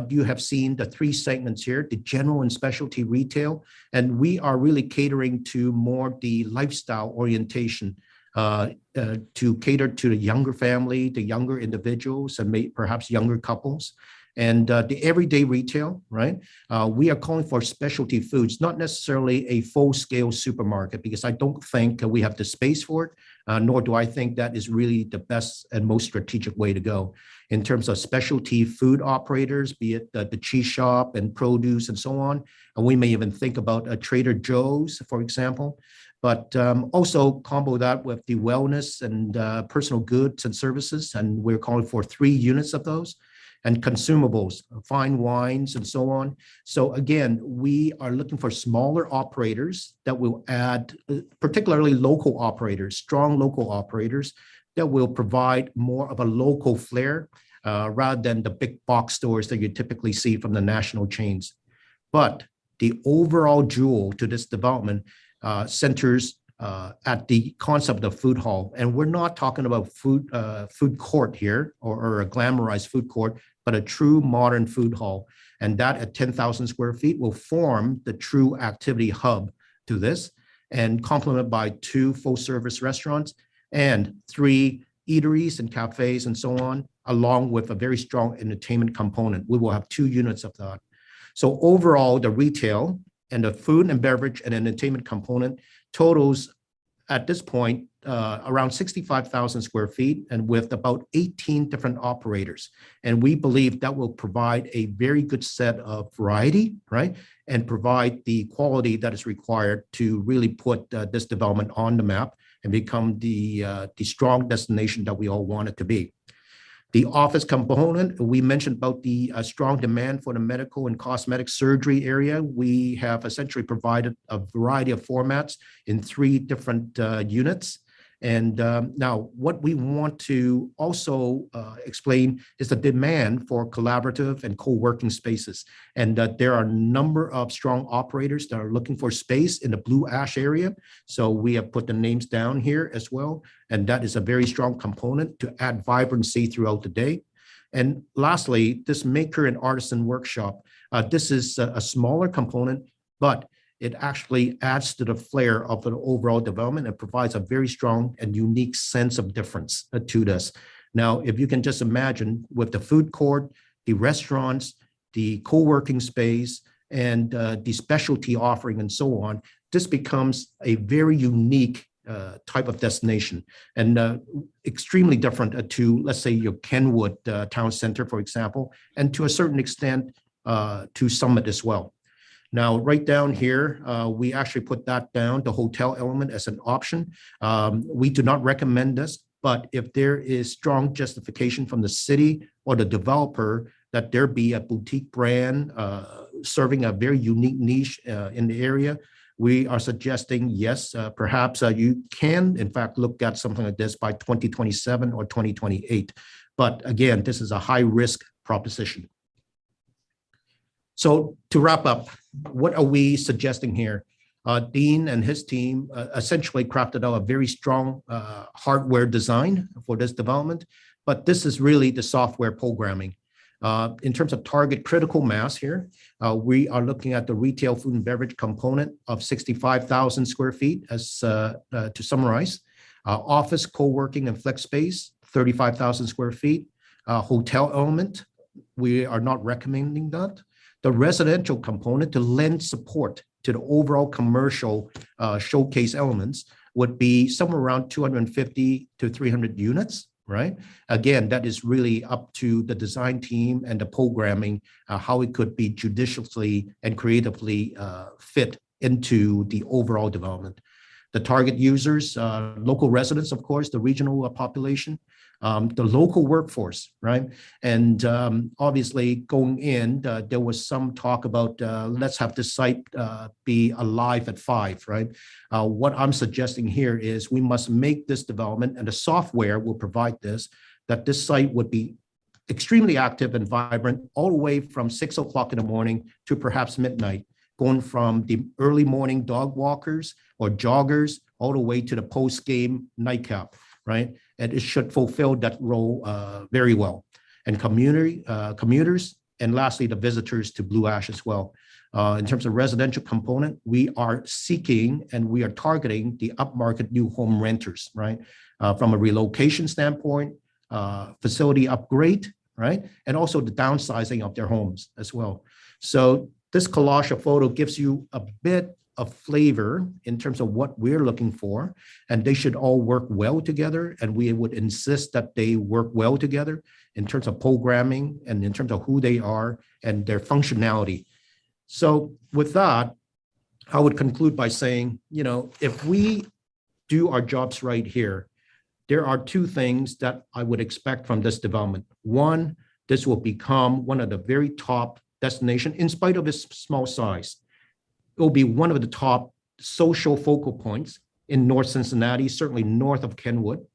you have seen the three segments here, the general and specialty retail, and we are really catering to more the lifestyle orientation to cater to the younger family, the younger individuals, and perhaps younger couples. And the everyday retail, right? We are calling for specialty foods, not necessarily a full-scale supermarket, because I don't think we have the space for it, nor do I think that is really the best and most strategic way to go. In terms of specialty food operators, be it the cheese shop and produce and so on, and we may even think about a Trader Joe's, for example. But also combo that with the wellness and personal goods and services, and we're calling for 3 units of those, and consumables, fine wines, and so on. So again, we are looking for smaller operators that will add, particularly local operators, strong local operators that will provide more of a local flair rather than the big box stores that you typically see from the national chains. But the overall jewel to this development centers at the concept of food hall. And we're not talking about food court here or a glamorized food court, but a true modern food hall. And that at 10,000 square feet will form the true activity hub to this, and complemented by 2 full service restaurants and 3 eateries and cafes and so on, along with a very strong entertainment component. We will have 2 units of that. So overall, the retail and the food and beverage and entertainment component totals at this point around 65,000 square feet, and with about 18 different operators. And we believe that will provide a very good set of variety, right? And provide the quality that is required to really put this development on the map and become the strong destination that we all want it to be. The office component, we mentioned about the strong demand for the medical and cosmetic surgery area. We have essentially provided a variety of formats in 3 different units. And now what we want to also explain is the demand for collaborative and co-working spaces. And there are a number of strong operators that are looking for space in the Blue Ash area. So we have put the names down here as well. And that is a very strong component to add vibrancy throughout the day. And lastly, this maker and artisan workshop. This is a smaller component, but it actually adds to the flair of an overall development and provides a very strong and unique sense of difference to this. Now, if you can just imagine with the food court, the restaurants, the co-working space, and the specialty offering and so on, this becomes a very unique type of destination, and extremely different to, let's say, your Kenwood Town Center, for example, and to a certain extent to Summit as well. Now, right down here, we actually put that down, the hotel element, as an option. We do not recommend this, but if there is strong justification from the city or the developer that there be a boutique brand serving a very unique niche in the area, we are suggesting, yes, perhaps you can, in fact, look at something like this by 2027 or 2028. But again, this is a high-risk proposition. So to wrap up, what are we suggesting here? Dean and his team essentially crafted out a very strong hardware design for this development, but this is really the software programming. In terms of target critical mass here, we are looking at the retail food and beverage component of 65,000 square feet, as to summarize. Office, co-working and flex space, 35,000 square feet. Hotel element, we are not recommending that. The residential component to lend support to the overall commercial showcase elements would be somewhere around 250 to 300 units, right? Again, that is really up to the design team and the programming, how it could be judiciously and creatively fit into the overall development. The target users, local residents, of course, the regional population, the local workforce, right? And obviously going in, there was some talk about let's have this site be alive at 5, right? What I'm suggesting here is we must make this development, and the software will provide this, that this site would be extremely active and vibrant all the way from 6 o'clock in the morning to perhaps midnight, going from the early morning dog walkers or joggers all the way to the post-game nightcap, right? And it should fulfill that role very well. And commuters, and lastly, the visitors to Blue Ash as well. In terms of residential component, we are seeking and we are targeting the upmarket new home renters, right? From a relocation standpoint, facility upgrade, right? And also the downsizing of their homes as well. So this collage of photo gives you a bit of flavor in terms of what we're looking for, and they should all work well together. And we would insist that they work well together in terms of programming and in terms of who they are and their functionality. So with that, I would conclude by saying, you know, if we do our jobs right here, there are 2 things that I would expect from this development. One, this will become one of the very top destination, in spite of its small size. It will be one of the top social focal points in North Cincinnati, certainly north of Kenwood.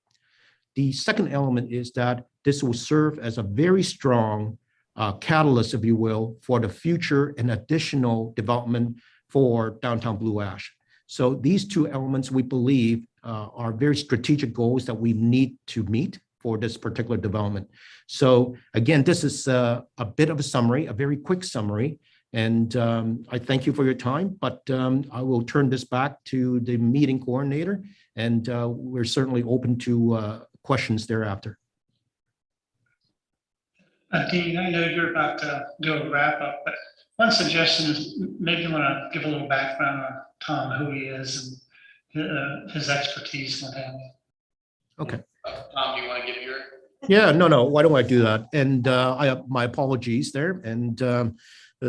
The second element is that this will serve as a very strong catalyst, if you will, for the future and additional development for downtown Blue Ash. So these 2 elements, we believe, are very strategic goals that we need to meet for this particular development. So again, this is a bit of a summary, a very quick summary. And I thank you for your time, but I will turn this back to the meeting coordinator, and we're certainly open to questions thereafter. Dean, I know you're about to do a wrap up, but one suggestion is maybe you want to give a little background on Tom, who he is and his expertise and what have you. Okay. Tom, do you want to give your? Yeah, no. Why don't I do that? And my apologies there. And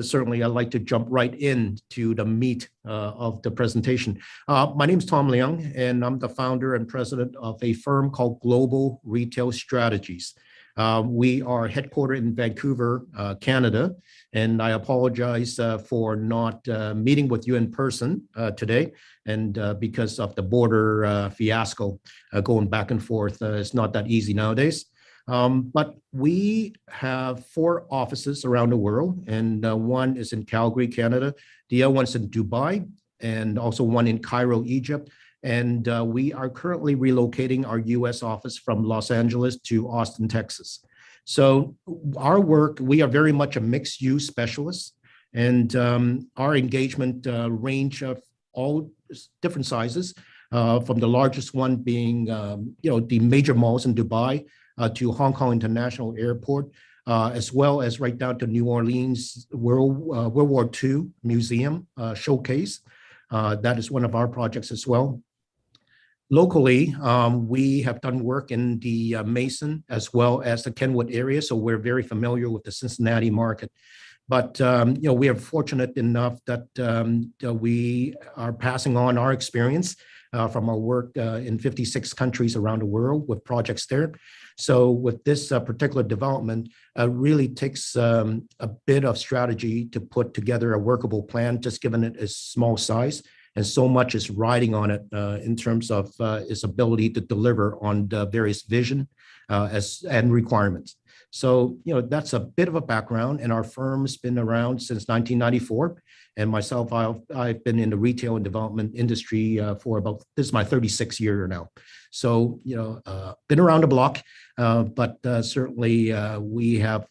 certainly I'd like to jump right into the meat of the presentation. My name is Tom Leung, and I'm the founder and president of a firm called Global Retail Strategies. We are headquartered in Vancouver, Canada, and I apologize for not meeting with you in person today. And because of the border fiasco going back and forth, it's not that easy nowadays. But we have 4 offices around the world, and one is in Calgary, Canada. The other one's in Dubai, and also one in Cairo, Egypt. And we are currently relocating our US office from Los Angeles to Austin, Texas. So our work, we are very much a mixed use specialist, and our engagement range of all different sizes, from the largest one being, the major malls in Dubai, to Hong Kong International Airport, as well as right down to New Orleans World War II Museum showcase. That is one of our projects as well. Locally, we have done work in the Mason as well as the Kenwood area, so we're very familiar with the Cincinnati market. But we are fortunate enough that we are passing on our experience from our work in 56 countries around the world with projects there. So with this particular development, really takes a bit of strategy to put together a workable plan, just given it is small size, and so much is riding on it in terms of its ability to deliver on the various vision and requirements. So, that's a bit of a background, and our firm's been around since 1994. And myself, I've been in the retail and development industry for this is my 36th year now. So, been around the block, but certainly we have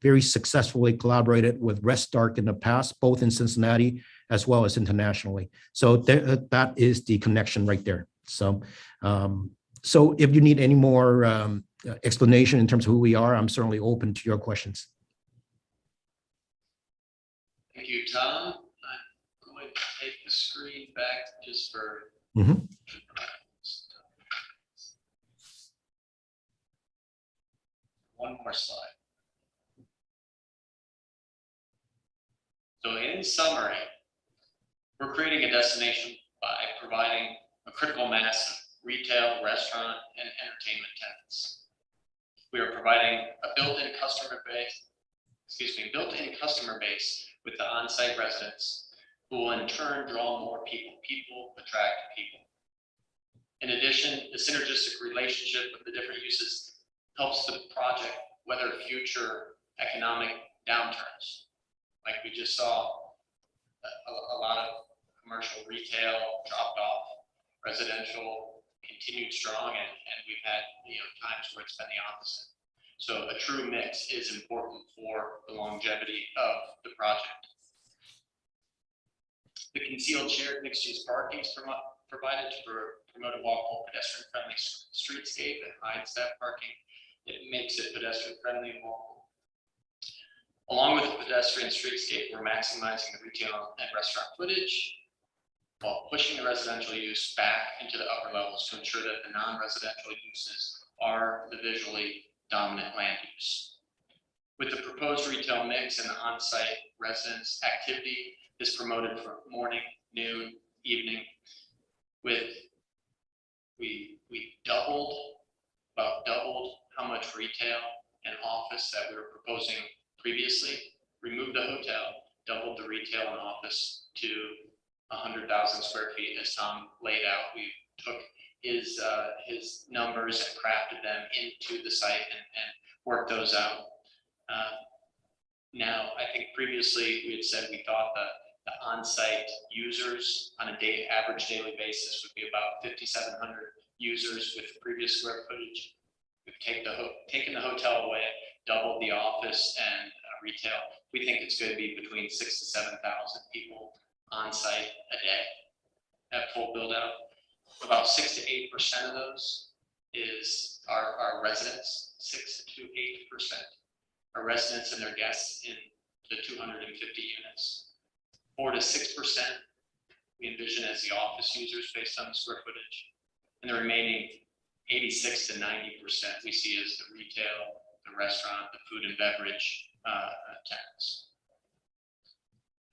very successfully collaborated with Restark in the past, both in Cincinnati as well as internationally. So that is the connection right there. So So if you need any more explanation in terms of who we are, I'm certainly open to your questions. Thank you, Tom. I'm going to take the screen back just for. Mhm. One more slide. So in summary, we're creating a destination by providing a critical mass of retail, restaurant, and entertainment tenants. We are providing a built-in customer base with the on-site residents who will in turn draw more people. People attract people. In addition, the synergistic relationship of the different uses helps the project weather future economic downturns. Like we just saw, a lot of commercial retail dropped off, residential continued strong, and we've had times where it's been the opposite. So a true mix is important for the longevity of the project. The concealed shared mixed-use parking is provided to promote a walkable, pedestrian-friendly streetscape and hides that parking. It makes it pedestrian-friendly and walkable. Along with the pedestrian streetscape, we're maximizing the retail and restaurant footage while pushing the residential use back into the upper levels to ensure that the non-residential uses are the visually dominant land use. With the proposed retail mix and the on-site residence activity is promoted for morning, noon, evening. We about doubled how much retail and office that we were proposing previously, removed the hotel, doubled the retail and office to 100,000 square feet as Tom laid out. We took his numbers and crafted them into the site and worked those out. Now, I think previously we had said we thought the on-site users on a average daily basis would be about 5,700 users with previous square footage. We've taken the hotel away, doubled the office and retail. We think it's going to be between 6,000 to 7,000 people on site a day at full build out. About 6 to 8% of those is our residents. 6 to 8% are residents and their guests in the 250 units. 4 to 6% we envision as the office users based on the square footage, and the remaining 86 to 90% we see as the retail, the restaurant, the food and beverage tenants.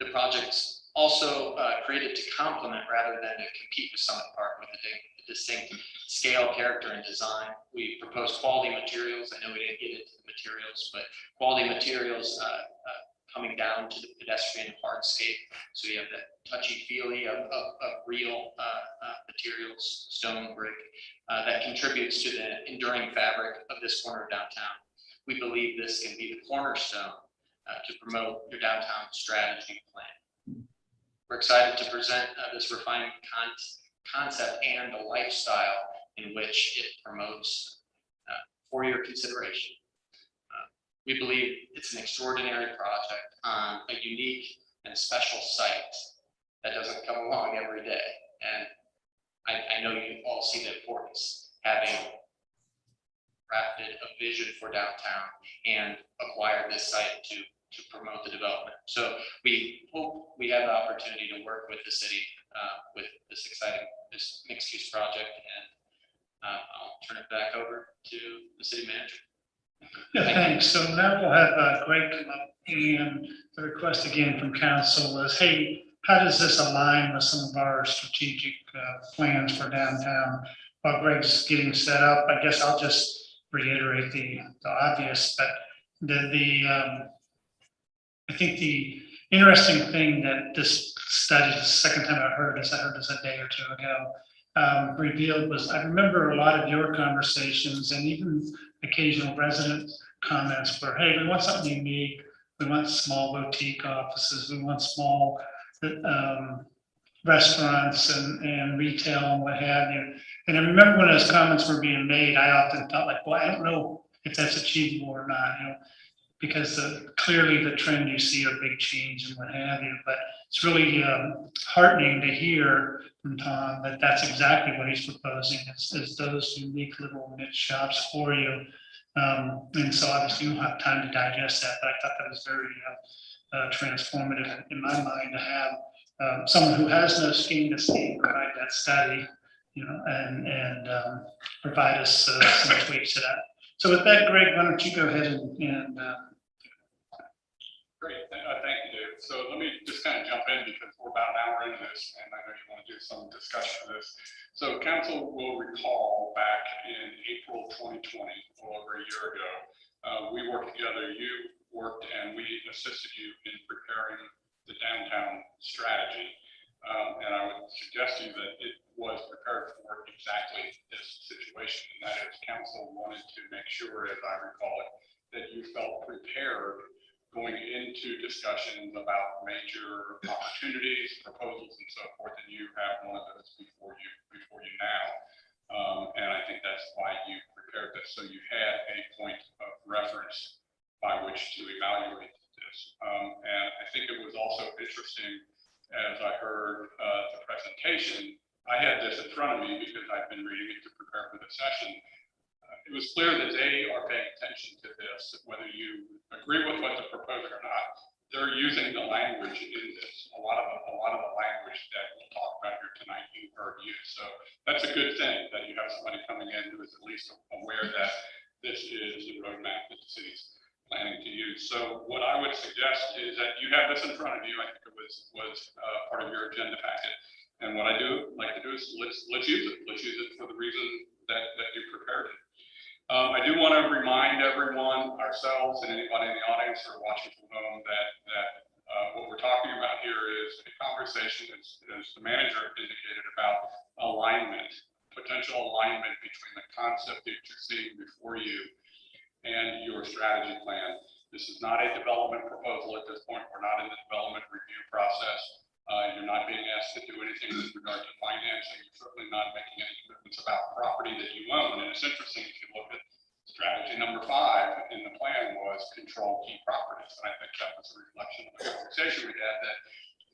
The project's also created to complement rather than to compete with Summit Park with a distinct scale, character, and design. We propose quality materials. I know we didn't get into the materials, but quality materials coming down to the pedestrian hardscape. So you have that touchy-feely of real materials, stone, brick, that contributes to the enduring fabric of this corner of downtown. We believe this can be the cornerstone to promote your downtown strategy plan. We're excited to present this refined concept and the lifestyle in which it promotes for your consideration. We believe it's an extraordinary project on a unique and special site that doesn't come along every day. And I know you all see the importance having crafted a vision for downtown and acquired this site to promote the development. So we hope we have the opportunity to work with the city with this exciting mixed use project. And I'll turn it back over to the city manager. Yeah, thanks. So now we'll have Greg come up, and the request again from council is, hey, how does this align with some of our strategic plans for downtown? While Greg's getting set up, I guess I'll just reiterate the obvious, but I think the interesting thing that this study, the second time I heard this a day or two ago, revealed was, I remember a lot of your conversations and even occasional resident comments were, hey, we want something unique. We want small boutique offices. We want small restaurants and retail and what have you. And I remember when those comments were being made, I often thought like, well, I don't know if that's achievable or not, because clearly the trend you see a big change and what have you. But it's really heartening to hear from Tom, that that's exactly what he's proposing, is those unique little niche shops for you. And so obviously you don't have time to digest that, but I thought that was very transformative in my mind to have someone who has no skin to see provide that study, and provide us some tweaks to that. So with that, Greg, why don't you go ahead and Great, thank you, David. So let me just kind of jump in because we're about an hour into this, and I know you want to do some discussion of this. So council will recall back in April 2020, a little over a year ago, we worked together. You worked and we assisted you in preparing the downtown strategy. And I would suggest to you that it was prepared for exactly this situation, and that is council wanted to make sure, as I recall it, that you felt prepared going into discussions about major opportunities, proposals, and so forth, and you have one of those before you now. And I think that's why you prepared this, so you had a point of reference by which to evaluate this. And I think it was also interesting, as I heard the presentation, I had this in front of me because I've been reading it to prepare for the session. It was clear that they are paying attention to this, whether you agree with what the proposal or not. They're using the language in this. A lot of the language that we'll talk about here tonight, you heard used. So that's a good thing that you have somebody coming in who is at least aware that this is the roadmap that the city's planning to use. So what I would suggest is that you have this in front of you. I think it was part of your agenda packet. And what I do like to do is let's use it. Let's use it for the reason that you prepared it. I do want to remind everyone, ourselves and anybody in the audience or watching from home, that what we're talking about here is a conversation, as the manager indicated, about alignment, potential alignment between the concept that you're seeing before you and your strategy plan. This is not a development proposal at this point. We're not in the development review process. You're not being asked to do anything with regard to financing. You're certainly not making any commitments about property that you own. And it's interesting, if you look at strategy number 5 in the plan was control key properties. And I think that was a reflection of the conversation we had, that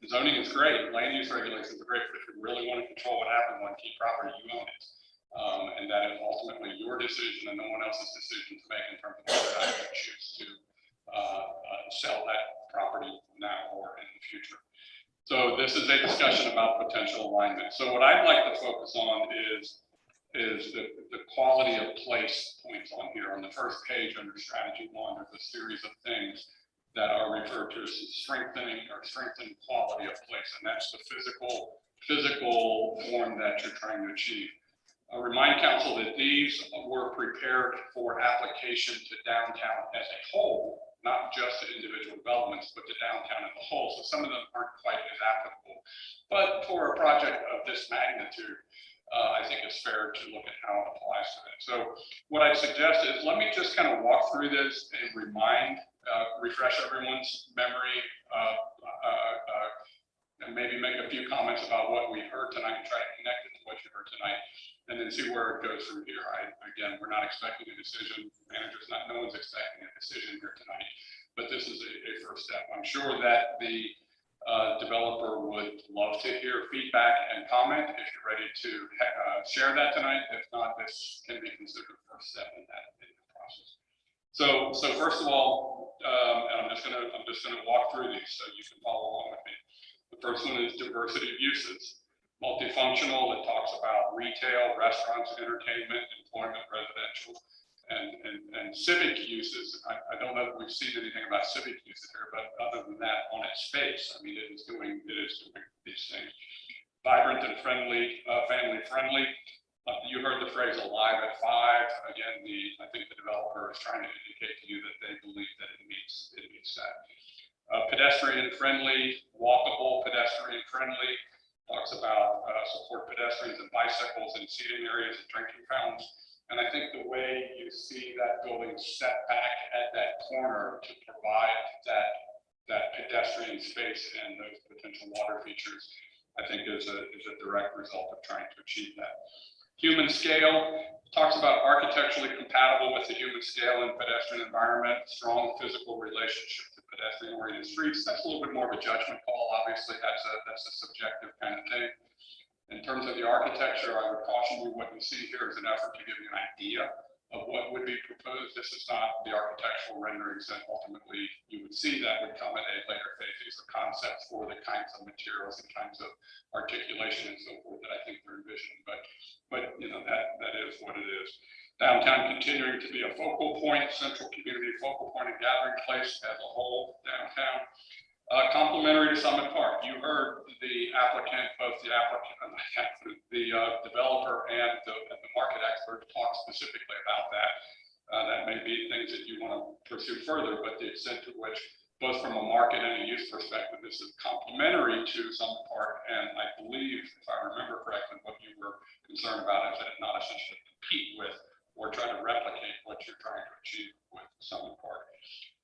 the zoning is great, land use regulations are great, but if you really want to control what happens on key property, you own it. And that is ultimately your decision and no one else's decision to make in terms of whether or not you choose to sell that property now or in the future. So this is a discussion about potential alignment. So what I'd like to focus on is the quality of place points on here. On the first page under strategy 1, there's a series of things that are referred to as strengthening quality of place. And that's the physical form that you're trying to achieve. I remind council that these were prepared for application to downtown as a whole, not just to individual developments, but to downtown as a whole. So some of them aren't quite as applicable. But for a project of this magnitude, I think it's fair to look at how it applies to that. So what I suggest is let me just kind of walk through this and refresh everyone's memory, and maybe make a few comments about what we heard tonight and try to connect it to what you heard tonight, and then see where it goes from here. Again, we're not expecting a decision. No one's expecting a decision here tonight, but this is a first step. I'm sure that the developer would love to hear feedback and comment if you're ready to share that tonight. If not, this can be considered the first step in that process. So first of all, and I'm just gonna walk through these so you can follow along with me. The first one is diversity of uses. Multifunctional, it talks about retail, restaurants, entertainment, employment, residential, and civic uses. I don't know if we've seen anything about civic uses here, but other than that, on its face, I mean, it is doing these things. Vibrant and friendly, family friendly. You heard the phrase alive at 5. Again, I think the developer is trying to indicate to you that they believe that it meets that. Pedestrian friendly, walkable, pedestrian friendly. Talks about support pedestrians and bicycles in seating areas and drinking fountains. And I think the way you see that building set back at that corner to provide that pedestrian space and those potential water features, I think is a direct result of trying to achieve that. Human scale talks about architecturally compatible with the human scale and pedestrian environment, strong physical relationship to pedestrian-oriented streets. That's a little bit more of a judgment call. Obviously, that's a subjective kind of thing. In terms of the architecture, I would caution you, what you see here is an effort to give you an idea of what would be proposed. This is not the architectural renderings that ultimately you would see. That would come at a later phase. These are concepts for the kinds of materials and kinds of articulation and so forth that I think they're envisioning, but you know, that is what it is. Downtown continuing to be a focal point, central community focal point and gathering place as a whole downtown. Complementary to Summit Park. You heard the applicant, both the applicant, the developer and the market expert talk specifically about that. That may be things that you want to pursue further, but the extent to which, both from a market and a use perspective, this is complementary to Summit Park. And I believe, if I remember correctly, what you were concerned about is that it not essentially compete with or try to replicate what you're trying to achieve with Summit Park.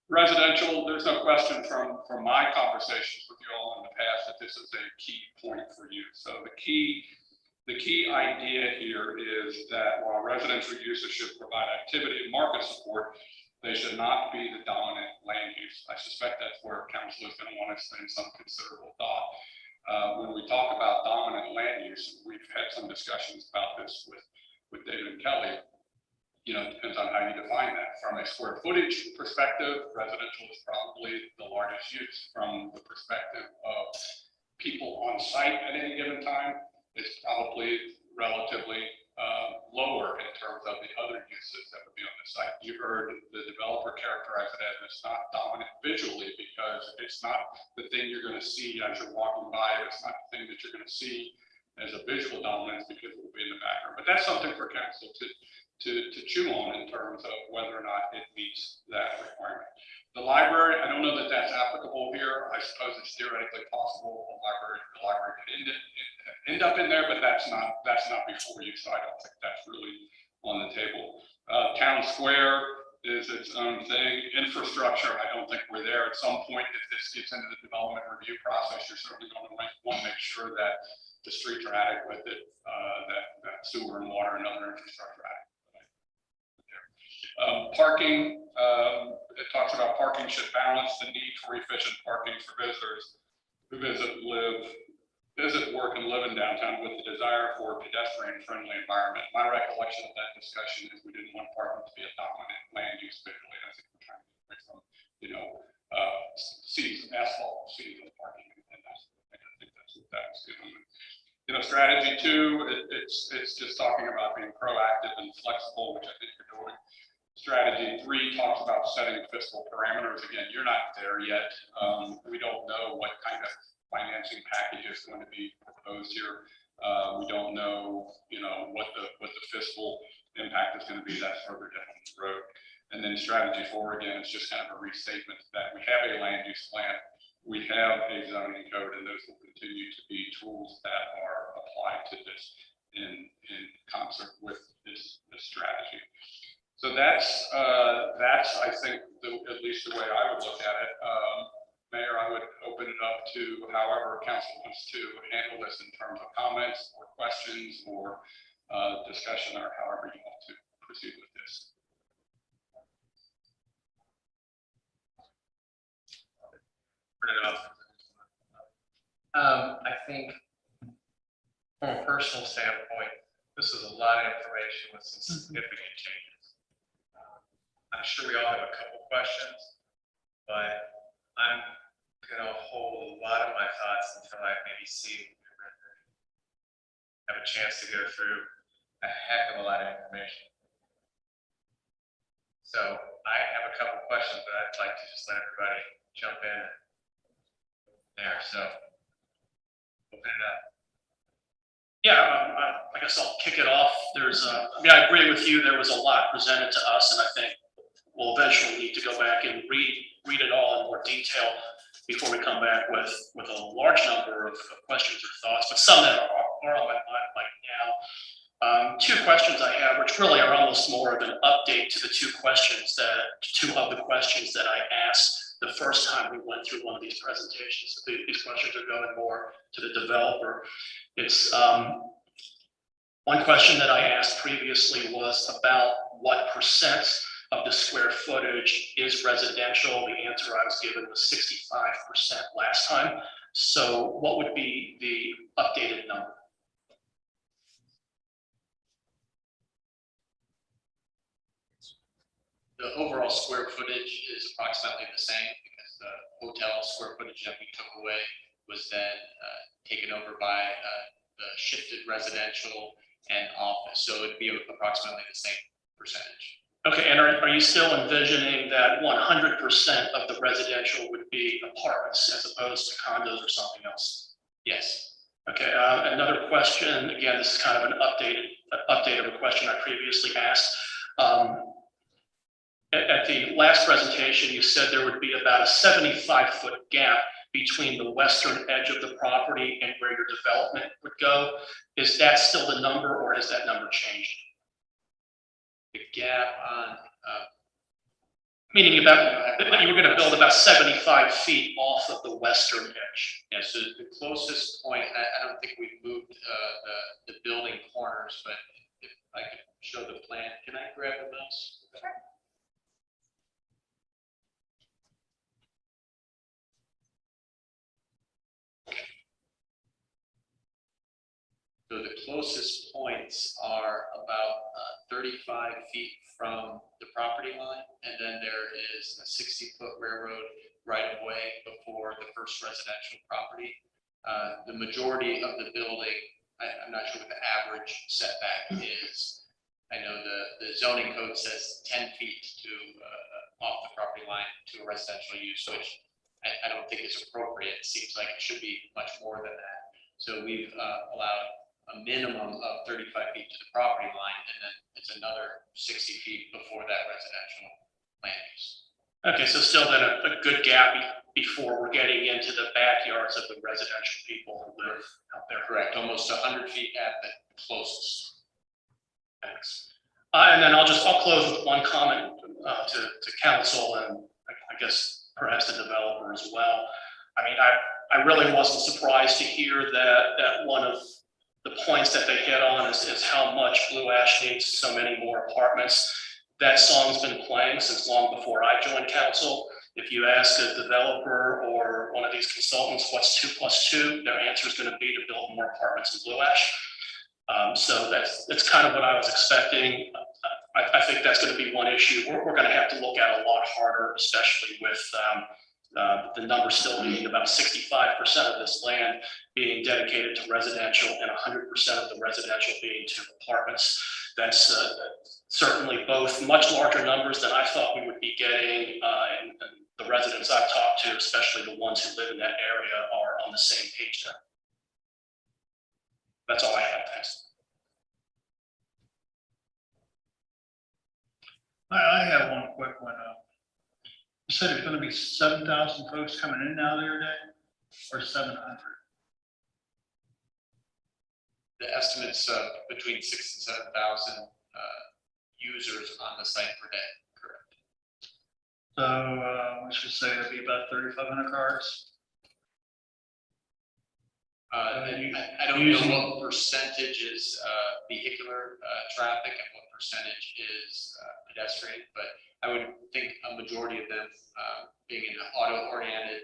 Residential, there's no question from my conversations with you all in the past that this is a key point for you. So the key idea here is that while residential uses should provide activity and market support, they should not be the dominant land use. I suspect that's where council is going to want to spend some considerable thought. When we talk about dominant land use, we've had some discussions about this with David and Kelly. You know, it depends on how you define that. From a square footage perspective, residential is probably the largest use. From the perspective of people on site at any given time, it's probably relatively lower in terms of the other uses that would be on the site. You heard the developer characterize it as it's not dominant visually because it's not the thing you're going to see as you're walking by. It's not the thing that you're going to see as a visual dominance because it will be in the background. But that's something for council to chew on in terms of whether or not it meets that requirement. The library, I don't know that that's applicable here. I suppose it's theoretically possible the library could end up in there, but that's not before you, so I don't think that's really on the table. Town Square is its own thing. Infrastructure, I don't think we're there. At some point, if this gets into the development review process, you're certainly going to want to make sure that the streets are adequate, that sewer and water and other infrastructure are adequate. Parking, it talks about parking should balance the need for efficient parking for visitors who visit, work, and live in downtown with the desire for a pedestrian-friendly environment. My recollection of that discussion is we didn't want parking to be a dominant land use visually. I think we're trying to get some, seats and asphalt, seats and parking, and I think that's what that's doing. Strategy 2, it's just talking about being proactive and flexible, which I think you're doing. Strategy 3 talks about setting fiscal parameters. Again, you're not there yet. We don't know what kind of financing package is going to be proposed here. We don't know, what the fiscal impact is going to be. That's further down the road. And then strategy 4, again, is just kind of a restatement that we have a land use plan, we have a zoning code, and those will continue to be tools that are applied to this in concert with this strategy. So that's I think at least the way I would look at it. Mayor, I would open it up to however council wants to handle this in terms of comments or questions or discussion, or however you want to proceed with this. I think from a personal standpoint, this is a lot of information with some significant changes. I'm sure we all have a couple questions, but I'm going to hold a lot of my thoughts until I maybe have a chance to go through a heck of a lot of information. So I have a couple questions, but I'd like to just let everybody jump in there. So open it up. Yeah, I guess I'll kick it off. I agree with you. There was a lot presented to us, and I think we'll eventually need to go back and read it all in more detail before we come back with a large number of questions or thoughts, but some that are on my mind right now. Two questions I have, which really are almost more of an update to the two of the questions that I asked the first time we went through one of these presentations. These questions are going more to the developer. It's one question that I asked previously was about what percent of the square footage is residential. The answer I was given was 65% last time. So what would be the updated number? The overall square footage is approximately the same because the hotel square footage that we took away was then taken over by the shifted residential and office. So it'd be approximately the same percentage. Okay, and are you still envisioning that 100% of the residential would be apartments as opposed to condos or something else? Yes. Okay, another question, again, this is kind of an update of a question I previously asked. At the last presentation, you said there would be about a 75-foot gap between the western edge of the property and where your development would go. Is that still the number, or has that number changed? The gap on, Meaning about, that you were going to build about 75 feet off of the western edge. yeah, so the closest point, I don't think we've moved the building corners, but if I could show the plan, can I grab the mouse? So the closest points are about 35 feet from the property line, and then there is a 60-foot railroad right of way before the first residential property. The majority of the building, I'm not sure what the average setback is. I know the zoning code says 10 feet to off the property line to a residential use, which I don't think is appropriate. It seems like it should be much more than that. So we've allowed a minimum of 35 feet to the property line, and then it's another 60 feet before that residential land use. Okay, so still then a good gap before we're getting into the backyards of the residential people who live out there. Correct, almost 100 feet at the closest. Thanks. And then I'll close with one comment to council and I guess perhaps the developer as well. I mean, I really wasn't surprised to hear that one of the points that they hit on is how much Blue Ash needs so many more apartments. That song's been playing since long before I joined council. If you ask a developer or one of these consultants, what's 2 + 2, their answer is going to be to build more apartments in Blue Ash. So that's kind of what I was expecting. I think that's going to be one issue we're going to have to look at a lot harder, especially with the number still being about 65% of this land being dedicated to residential and 100% of the residential being to apartments. That's certainly both much larger numbers than I thought we would be getting, and the residents I've talked to, especially the ones who live in that area, are on the same page there. That's all I have. Thanks. I have one quick one. You said there's gonna be 7,000 folks coming in now there today, or 700? The estimates of between 6,000 and 7,000 users on the site per day, correct? So, we should say it'd be about 3,500 cars. And I don't know what percentage is vehicular traffic and what percentage is pedestrian, but I would think a majority of them being in an auto-oriented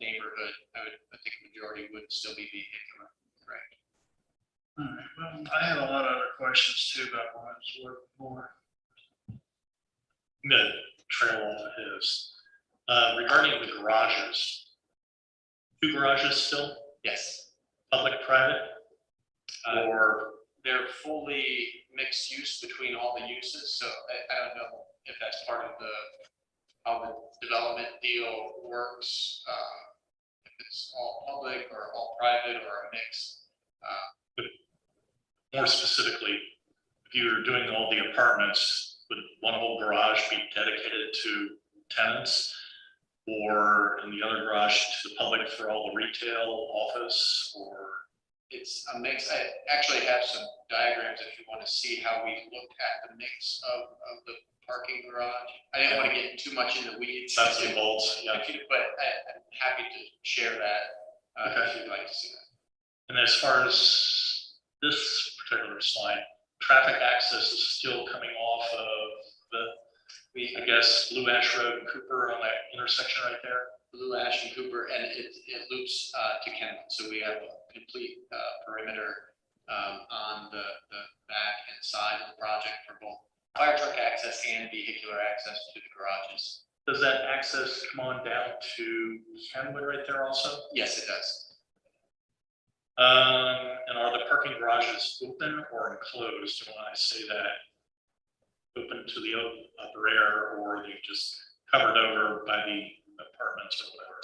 neighborhood, I think a majority would still be vehicular, correct? All right, well, I have a lot of other questions too, but I want to work more. I'm going to trail off of his. Regarding the garages, 2 garages still, Yes. public, private, or They're fully mixed use between all the uses, so I don't know if that's part of how the development deal works. If it's all public or all private or a mix. more specifically, if you're doing all the apartments, would one whole garage be dedicated to tenants? Or in the other garage to the public for all the retail, office, or? It's a mix. I actually have some diagrams if you want to see how we looked at the mix of the parking garage. I didn't want to get too much in the weeds. Nuts and bolts, yeah. But I'm happy to share that if you'd like to see that. And as far as this particular slide, traffic access is still coming off of I guess, Blue Ash Road and Cooper on that intersection right there. Blue Ash and Cooper, and it loops to Kenwood. So we have a complete perimeter on the back and side of the project for both Fire truck access and vehicular access to the garages. Does that access come on down to Kenwood right there also? Yes, it does. And are the parking garages open or enclosed? When I say that, open to the upper air, or are they just covered over by the apartments or whatever?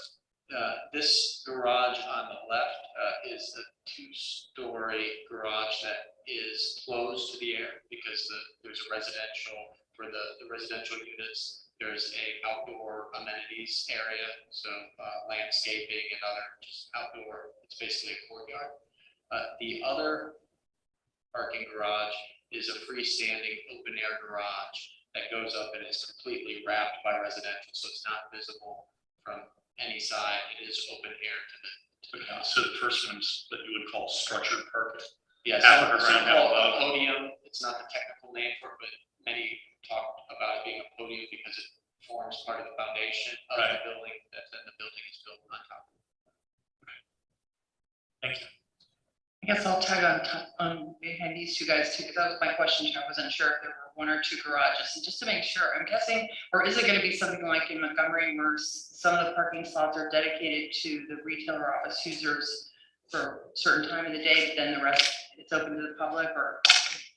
This garage on the left is a two-story garage that is closed to the air because there's a residential, for the residential units, there's a outdoor amenities area, so landscaping and other just outdoor, it's basically a courtyard. The other parking garage is a freestanding open air garage that goes up and is completely wrapped by residential, so it's not visible from any side. It is open air to the. Okay, so the first one's that you would call structured parking. Yeah, Half of the some ground call it above. a podium. It's not the technical name for it, but many talk about it being a podium because it forms part of the foundation of the Right. building, that then the building is built on top of. Thank you. I guess I'll tag on behind these two guys too, because that was my question. I wasn't sure if there were one or two garages, and just to make sure, I'm guessing, or is it gonna be something like in Montgomery where some of the parking slots are dedicated to the retail or office users for a certain time of the day, but then the rest, it's open to the public, or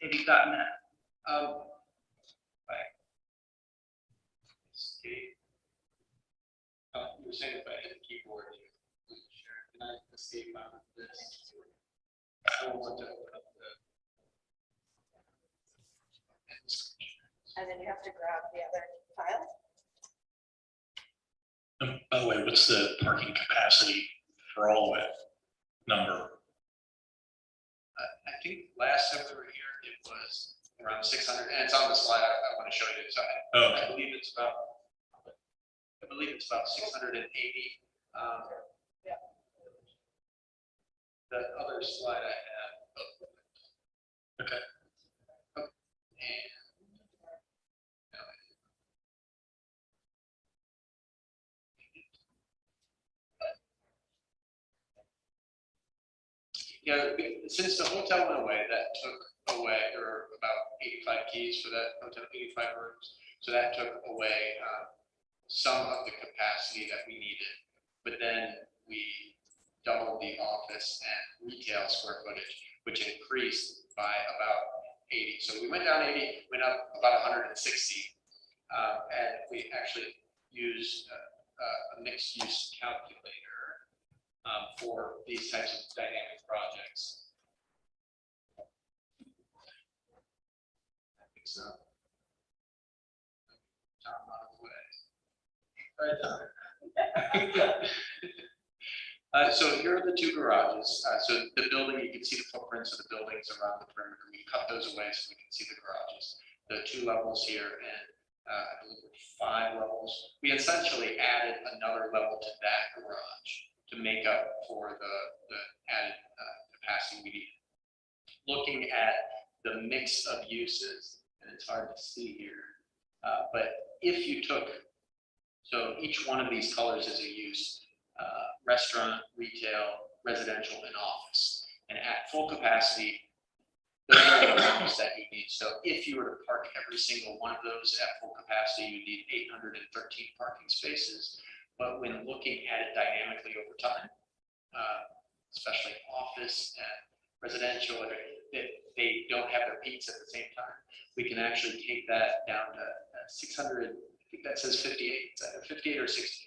have you gotten that? Escape. You were saying if I hit the keyboard, can I escape out of this? I don't want to open up the. And then you have to grab the other file. By the way, what's the parking capacity for all of it? Number? I think last time we were here, it was around 600, and it's on the slide. I want to show you. So I Okay. believe it's about 680. Yeah. The other slide I have. Okay. And yeah, since the hotel went away, that took away, there were about 85 keys for that hotel, 85 rooms. So that took away some of the capacity that we needed. But then we doubled the office and retail square footage, which increased by about 80. So we went down 80, went up about 160. And we actually used a mixed use calculator for these types of dynamic projects. I think so. Tom, out of the way. Right, Tom. So here are the two garages. So the building, you can see the footprints of the buildings around the perimeter. We cut those away so we can see the garages. The 2 levels here and I believe 5 levels. We essentially added another level to that garage to make up for the added capacity we needed. Looking at the mix of uses, and it's hard to see here, but if you took, so each one of these colors is a use, restaurant, retail, residential, and office. And at full capacity, those are the amounts that you need. So if you were to park every single one of those at full capacity, you need 813 parking spaces. But when looking at it dynamically over time, especially office and residential, they don't have their peaks at the same time. We can actually take that down to 600, I think that says 58, is that 58 or 68?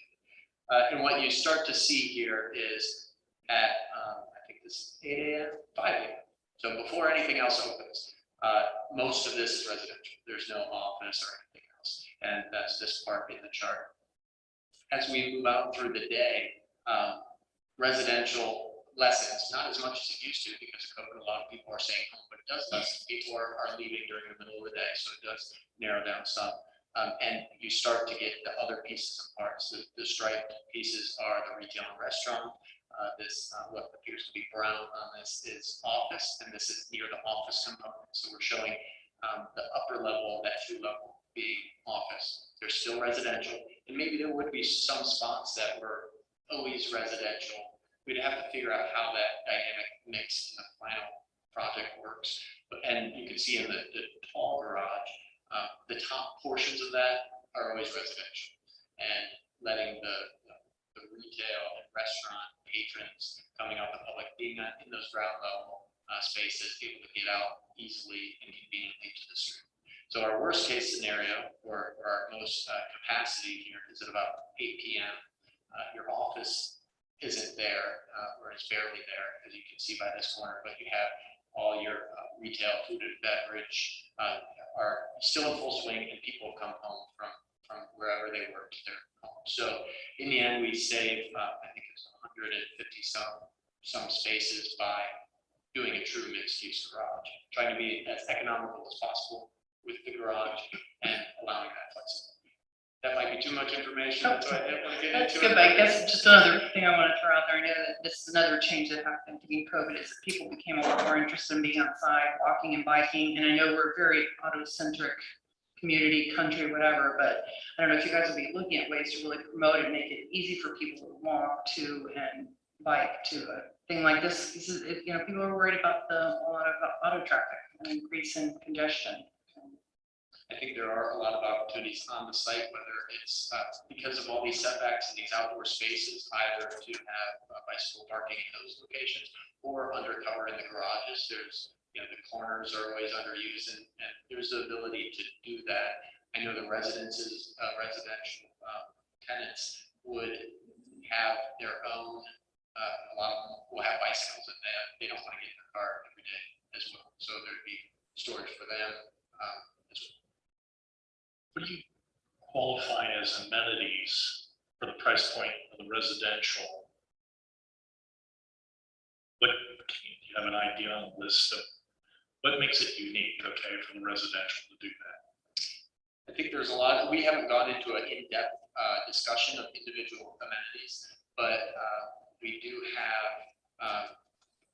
And what you start to see here is at, I think this is 8 a.m., 5 a.m. So before anything else opens, most of this is residential. There's no office or anything else. And that's this part in the chart. As we move out through the day, residential lessens, not as much as it used to because of COVID. A lot of people are staying home, but it does lessen. People are leaving during the middle of the day, so it does narrow down some. And you start to get the other pieces and parts. The striped pieces are the retail and restaurant. This, what appears to be brown on this is office, and this is near the office component. So we're showing the upper level of that 2 level being office. There's still residential, and maybe there would be some spots that were always residential. We'd have to figure out how that dynamic mix in the final project works. And you can see in the tall garage, the top portions of that are always residential. And letting the retail and restaurant patrons coming out the public, being in those ground level spaces, able to get out easily and conveniently to the street. So our worst case scenario, or our most capacity here, is at about 8 p.m. Your office isn't there, or is barely there, as you can see by this corner, but you have all your retail, food and beverage are still in full swing, and people come home from wherever they work to their home. So in the end, we save, I think it's 150 some spaces by doing a true mixed use garage, trying to be as economical as possible with the garage and allowing that flexibility. That might be too much information, so I didn't want to get That's into it. good, but I guess just another thing I want to throw out there, I know that this is another change that happened during COVID, is that people became a lot more interested in being outside, walking and biking, and I know we're very auto-centric community, country, whatever, but I don't know if you guys will be looking at ways to really promote and make it easy for people to walk to and bike to a thing like this. This is, people are worried about a lot of auto traffic and increase in congestion. I think there are a lot of opportunities on the site, whether it's because of all these setbacks in these outdoor spaces, either to have bicycle parking in those locations or undercover in the garages. There's, the corners are always underused, and there's the ability to do that. I know the residential tenants would have their own, a lot of them will have bicycles, and they don't want to get in their car every day as well. So there'd be storage for them as well. What do you qualify as amenities for the price point of the residential? What, do you have an idea on the list of what makes it unique, okay, for the residential to do that? I think there's a lot, we haven't gone into an in-depth discussion of individual amenities, but we do have,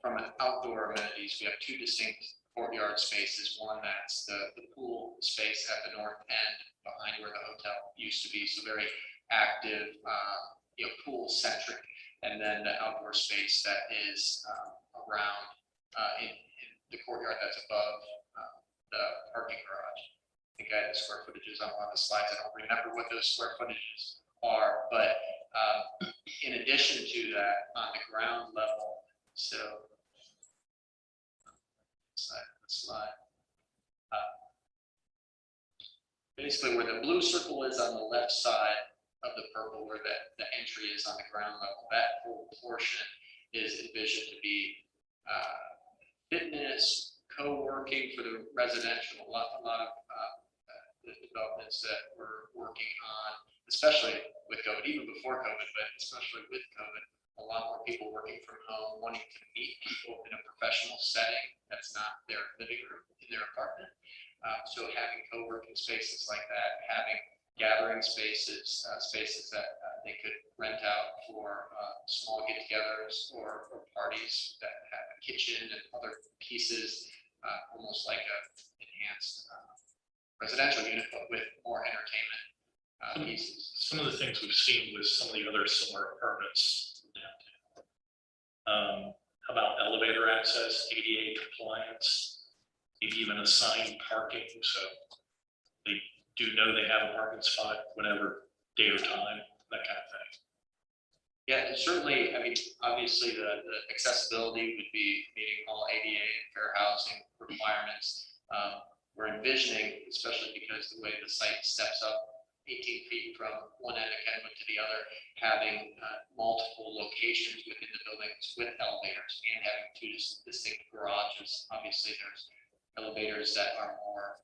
from an outdoor amenities, we have two distinct courtyard spaces. One that's the pool space at the north end behind where the hotel used to be, so very active, pool centric, and then the outdoor space that is around in the courtyard that's above the parking garage. I think I had the square footages on one of the slides. I don't remember what those square footages are, but in addition to that, on the ground level, so slide. Basically, where the blue circle is on the left side of the purple, where the entry is on the ground level, that whole portion is envisioned to be fitness, co-working for the residential. A lot of the developments that we're working on, especially with COVID, even before COVID, but especially with COVID, a lot more people working from home, wanting to meet people in a professional setting that's not their living room in their apartment. So having co-working spaces like that, having gathering spaces, spaces that they could rent out for small get-togethers or parties that have a kitchen and other pieces, almost like a enhanced residential unit, but with more entertainment pieces. Some of the things we've seen with some of the other similar apartments downtown. How about elevator access, ADA compliance, maybe even assigned parking, so they do know they have a parking spot whenever day or time, that kind of thing. Yeah, and certainly, obviously the accessibility would be meeting all ADA and fair housing requirements. We're envisioning, especially because the way the site steps up 18 feet from one end of Kenwood to the other, having multiple locations within the buildings with elevators and having two distinct garages. Obviously, there's elevators that are more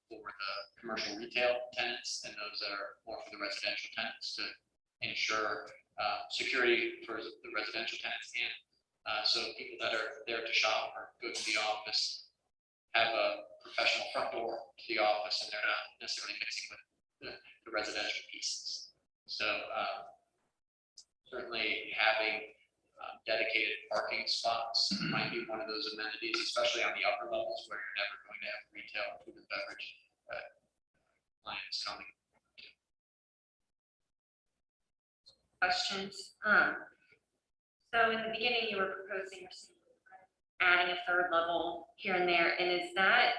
for the commercial retail tenants and those that are more for the residential tenants to ensure security for the residential tenants, and so people that are there to shop or go to the office have a professional front door to the office, and they're not necessarily mixing with the residential pieces. So certainly having dedicated parking spots might be one of those amenities, especially on the upper levels where you're never going to have retail food and beverage clients coming. Questions. So in the beginning, you were proposing adding a third level here and there, and is that,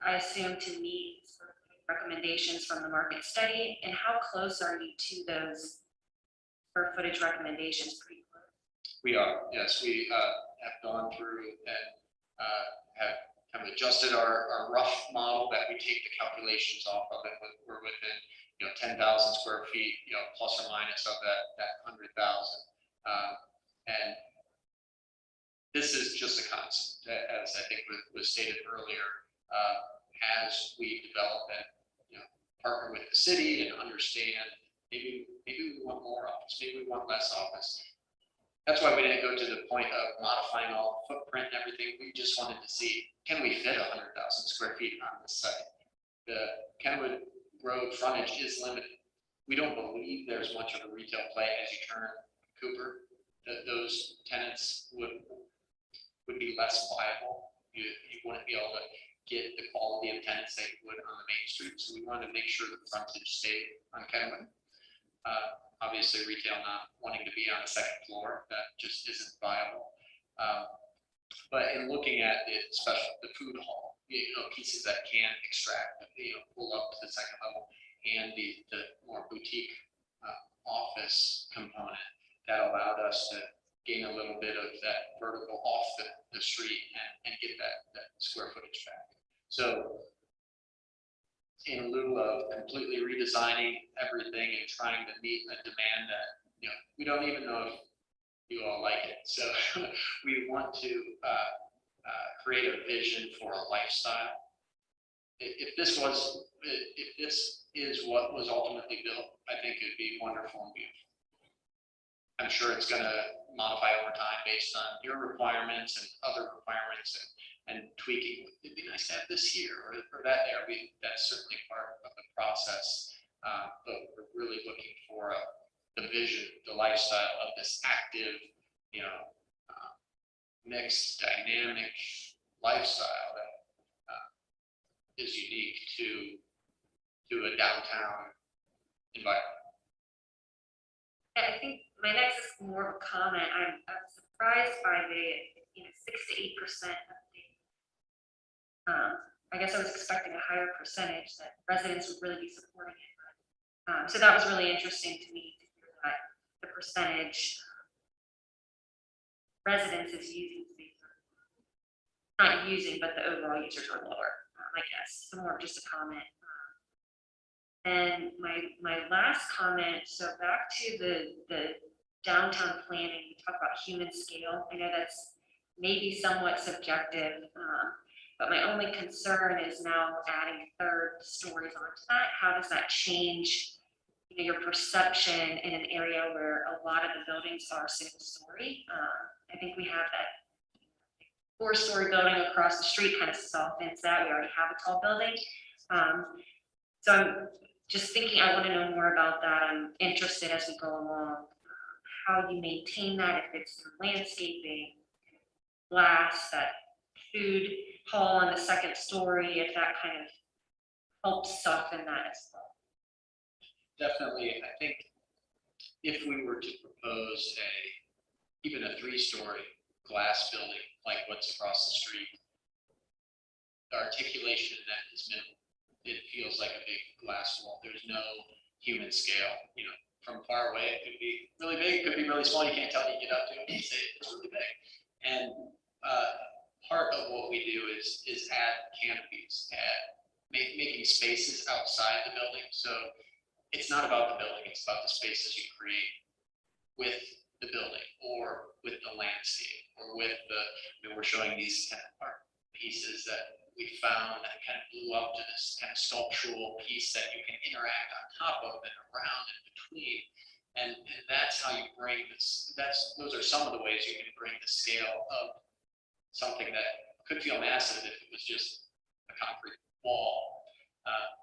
I assume, to meet sort of recommendations from the market study, and how close are you to those square footage recommendations? Pretty close. We are, yes, we have gone through and have adjusted our rough model that we take the calculations off of it. We're within, 10,000 square feet, plus or minus of that 100,000. And this is just a concept, as I think was stated earlier, as we develop and, partner with the city and understand, maybe we want more office, maybe we want less office. That's why we didn't go to the point of modifying all the footprint and everything. We just wanted to see, can we fit 100,000 square feet on this site? The Kenwood Road frontage is limited. We don't believe there's much of a retail play as you turn Cooper. Those tenants would be less viable. You wouldn't be able to get the quality of tenants that you would on the main street. So we wanted to make sure the frontage stayed on Kenwood. Obviously retail not wanting to be on the second floor, that just isn't viable. But in looking at the food hall, pieces that can extract, pull up to the second level, and the more boutique office component that allowed us to gain a little bit of that vertical off the street and get that square footage back. So in lieu of completely redesigning everything and trying to meet a demand that, we don't even know if you all like it. So we want to create a vision for a lifestyle. If this is what was ultimately built, I think it'd be wonderful and beautiful. I'm sure it's going to modify over time based on your requirements and other requirements and tweaking. It'd be nice to have this here or that there. That's certainly part of the process, but we're really looking for the vision, the lifestyle of this active, mixed, dynamic lifestyle that is unique to a downtown environment. I think my next is more of a comment. I'm surprised by the 6 to 8% of the. I guess I was expecting a higher percentage that residents would really be supporting it. So that was really interesting to me to hear that the percentage residents is using space. Not using, but the overall users are lower, I guess. So more of just a comment. And my last comment, so back to the downtown planning, we talk about human scale. I know that's maybe somewhat subjective, but my only concern is now adding third stories onto that. How does that change your perception in an area where a lot of the buildings are single story? I think we have that 4-story building across the street kind of softens that. We already have a tall building. So I'm just thinking, I want to know more about that. I'm interested as we go along, how you maintain that, if it's through landscaping, glass, that food hall on the second story, if that kind of helps soften that as well. Definitely, I think if we were to propose even a 3-story glass building like what's across the street, the articulation in that is minimal. It feels like a big glass wall. There's no human scale. From far away, it could be really big, it could be really small. You can't tell when you get up to it and say it's really big. And part of what we do is add canopies, making spaces outside the building. So it's not about the building, it's about the spaces you create with the building or with the landscape or with we're showing these kind of art pieces that we found that kind of blew up to this kind of sculptural piece that you can interact on top of and around and between. And that's how you bring this, those are some of the ways you can bring the scale of something that could feel massive if it was just a concrete wall.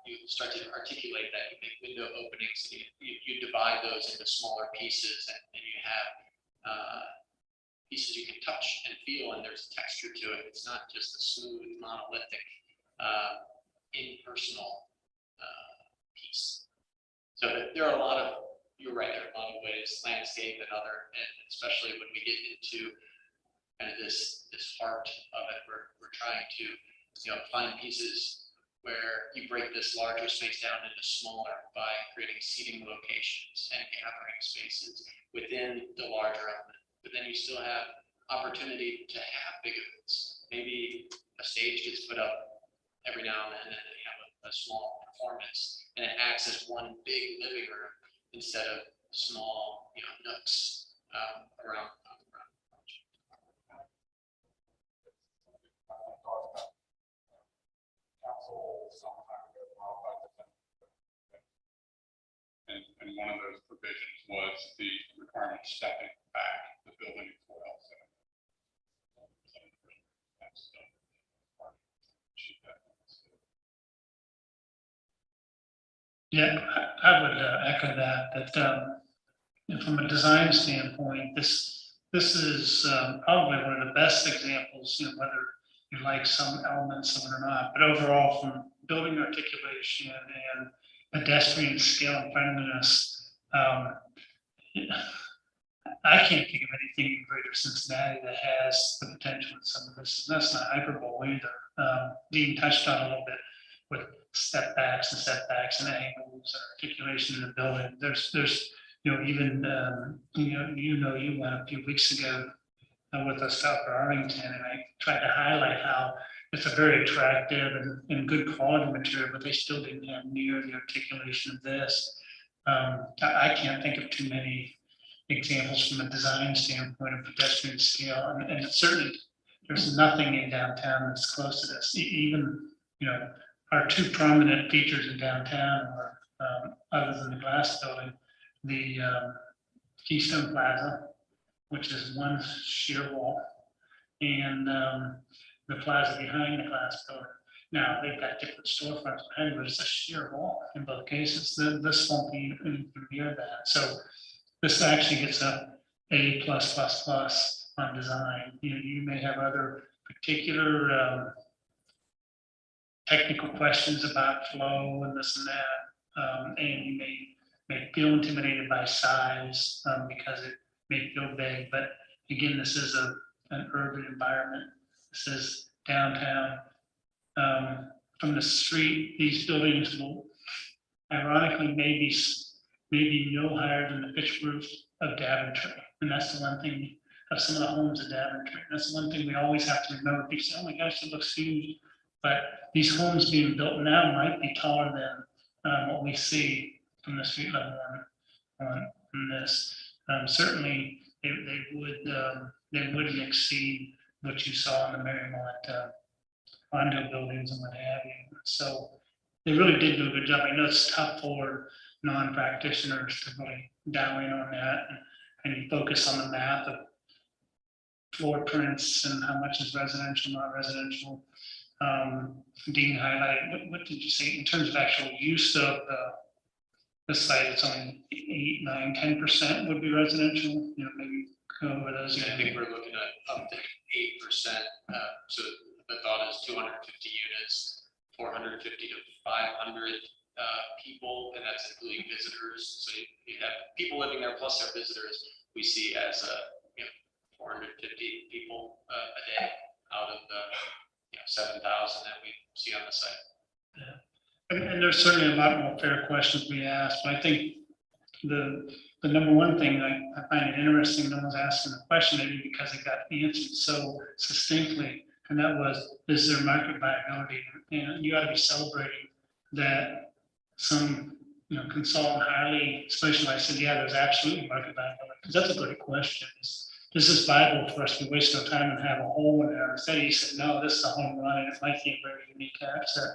You start to articulate that, you make window openings, you divide those into smaller pieces, and you have pieces you can touch and feel, and there's texture to it. It's not just a smooth, monolithic, impersonal piece. So there are a lot of, you're right, there are a lot of ways, landscape and especially when we get into kind of this heart of it, we're trying to find pieces where you break this larger space down into smaller by creating seating locations and gathering spaces within the larger element. But then you still have opportunity to have big events. Maybe a stage gets put up every now and then, and you have a small performance, and it acts as one big living room instead of small, nooks around. And one of those provisions was the requirement of stepping back the building as well. So that's Yeah, I would echo that from a design standpoint, this is probably one of the best examples, whether you like some elements of it or not, but overall from building articulation and pedestrian scale and friendliness, I can't think of anything in Greater Cincinnati that has the potential in some of this. And that's not hyperbole either. Dean touched on a little bit with step backs and angles, articulation in the building. There's even you went a few weeks ago with us to Upper Arlington, and I tried to highlight how it's a very attractive and good quality material, but they still didn't have near the articulation of this. I can't think of too many examples from a design standpoint of pedestrian scale, and certainly there's nothing in downtown that's close to this. Even our two prominent features in downtown are, other than the glass building, the Keystone Plaza, which is one sheer wall, and the plaza behind the glass building. Now, they've got different storefronts behind, but it's a sheer wall in both cases. This won't be anything near that. So this actually gets a A+++ on design. You may have other particular technical questions about flow and this and that, and you may feel intimidated by size because it may feel big. But again, this is an urban environment. This is downtown. From the street, these buildings will ironically maybe no higher than the pitch roof of Daventry. And that's the one thing of some of the homes at Daventry. That's the one thing we always have to remember. People say, oh my gosh, it looks huge. But these homes being built now might be taller than what we see from the street level on this. Certainly, they wouldn't exceed what you saw in the Marymount condo buildings and what have you. So they really did do a good job. I know it's tough for non-practitioners to really dial in on that and focus on the math of floor prints and how much is residential, not residential. Dean highlighted, what did you say in terms of actual use of the site? It's only 8, 9, 10% would be residential. Maybe go over those I again. think we're looking at up to 8%. So the thought is 250 units, 450 to 500 people, and that's including visitors. So you have people living there plus their visitors. We see as 450 people a day out of the 7,000 that we see on the site. Yeah. And there's certainly a lot more fair questions we ask, but I think the number one thing I find it interesting, no one's asking the question maybe because it got answered so succinctly, and that was, is there market viability? And you got to be celebrating that some consultant highly specialized said, yeah, there's absolutely market viability, because that's a great question. Is this viable for us to waste our time and have a hole in our city? He said, no, this is a home run, and it might be a very unique asset.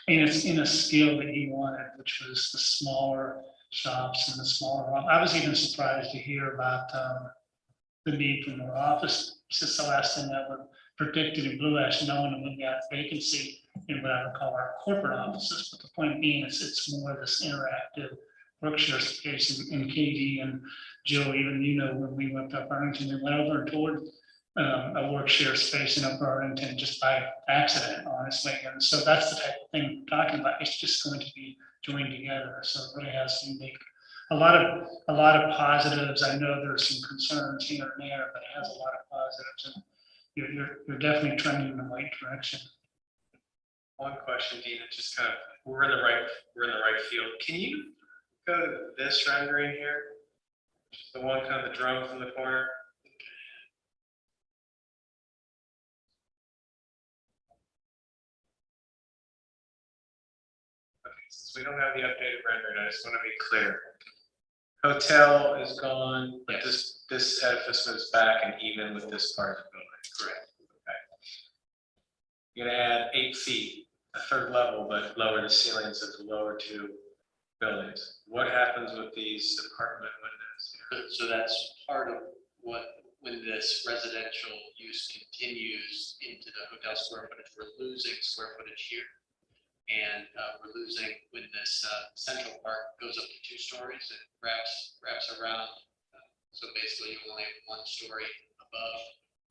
And it's in a scale that he wanted, which was the smaller shops and the smaller. I was even surprised to hear about the need for more office. Since the last thing that was predicted in Blue Ash, knowing that we got vacancy in what I would call our corporate offices. But the point being is it's more this interactive workshare space, and Katie and Jill, even when we went to Upper Arlington, we went over toward a workshare space in Upper Arlington just by accident, honestly. And so that's the type of thing we're talking about. It's just going to be joined together. So it really has to make a lot of positives. I know there's some concerns here and there, but it has a lot of positives, and you're definitely trending in the right direction. One question, Dean, it's just kind of, we're in the right field. Can you go to this rendering here? The one kind of the drone from the corner? Okay, since we don't have the updated rendering, I just want to be clear. Hotel is gone, but this edifice moves back and even with this part of the building. Correct. Okay. You're gonna add 8 feet, a third level, but lower the ceilings of the lower two buildings. What happens with these apartment windows? So that's part of what, when this residential use continues into the hotel square footage, we're losing square footage here. And we're losing when this central part goes up to 2 stories, it wraps around. So basically you only have 1 story above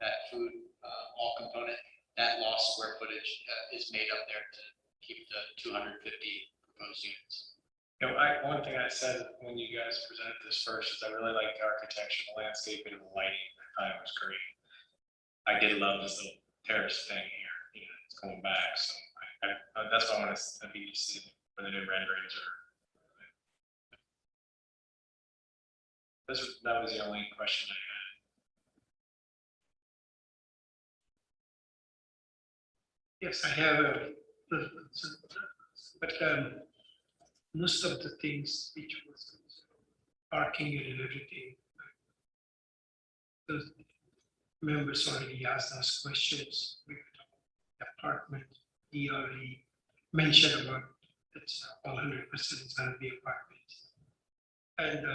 that food hall component. That lost square footage is made up there to keep the 250 proposed units. You know, one thing I said when you guys presented this first is I really liked the architecture, the landscaping, and the lighting. I thought it was great. I did love this little terrace thing here. You know, it's going back, so that's what I want to be to see for the new renderings. That was the only question I had. Yes, I have but most of the things which was parking and everything, the members already asked us questions. We apartment, he already mentioned about it's all 100% is going to be apartment. And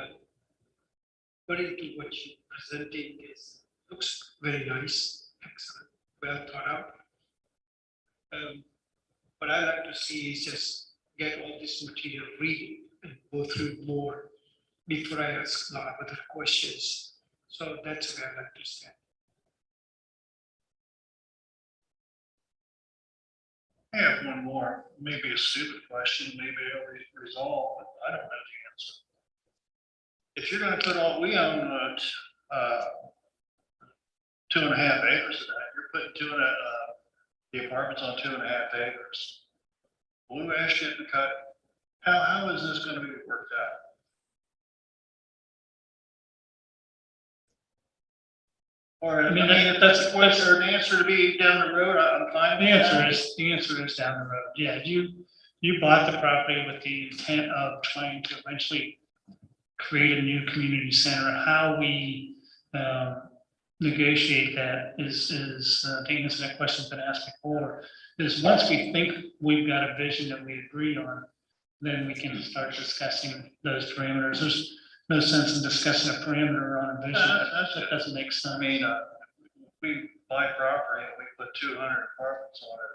according to what you presenting is looks very nice, excellent, well thought out. What I like to see is just get all this material, read it, and go through more before I ask a lot of other questions. So that's where I like to stand. I have one more, maybe a stupid question, maybe already resolved, but I don't know the answer. If you're gonna put all, we own 2.5 acres of that, you're putting the apartments on 2.5 acres. Blue ash didn't cut, how is this gonna be worked out? Or, I mean, if that's a question or an answer to be down the road, I'm fine. The answer is down the road. Yeah, you bought the property with the intent of trying to eventually create a new community center. How we negotiate that is to answer that question's been asked before, is once we think we've got a vision that we agree on, then we can start discussing those parameters. There's no sense in discussing a parameter on a vision. That doesn't make sense. I mean, we buy property and we put 200 apartments on it.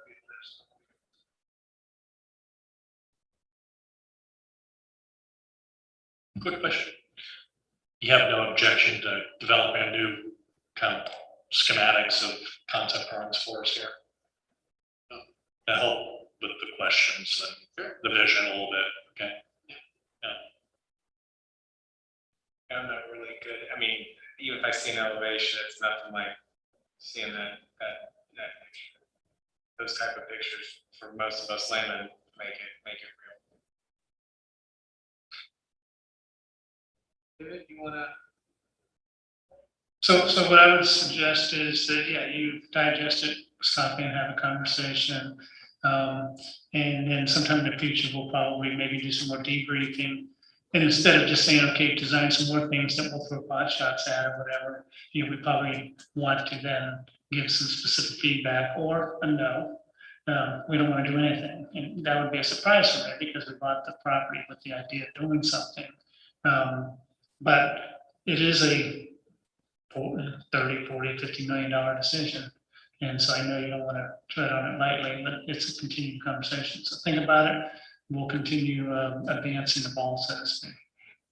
Quick question. You have no objection to developing a new kind of schematics of concept drawings for us here? To help with the questions and the vision a little bit, okay? I'm not really good. I mean, even if I see an elevation, it's nothing like seeing those type of pictures for most of us laymen make it real. David, you wanna? So what I would suggest is that, yeah, you digest it, stop and have a conversation. And then sometime in the future, we'll probably maybe do some more debriefing. And instead of just saying, okay, design some more things that we'll throw pot shots at or whatever, you know, we probably want to then give some specific feedback or a no. We don't want to do anything. And that would be a surprise for me because we bought the property with the idea of doing something. But it is a $30, $40, $50 million decision. And so I know you don't want to tread on it lightly, but it's a continued conversation. So think about it. We'll continue advancing the ball, so to speak.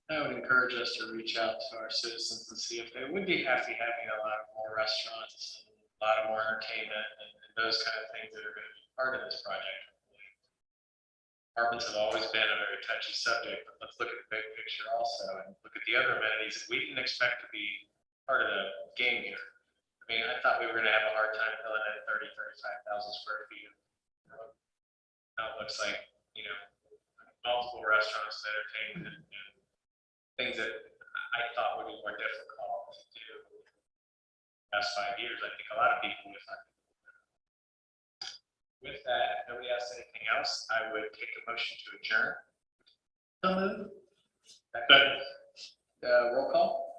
I would encourage us to reach out to our citizens and see if they would be happy having a lot more restaurants, and a lot more entertainment, and those kind of things that are going to be part of this project. Apartments have always been a very touchy subject, but let's look at the big picture also and look at the other amenities that we didn't expect to be part of the game here. I mean, I thought we were going to have a hard time filling in 30,000, 35,000 square feet of Now it looks like, you know, multiple restaurants, entertainment, and things that I thought would be more difficult to do. Past 5 years, I think a lot of people would find. With that, if nobody has anything else, I would take a motion to adjourn. So moved. Roll call?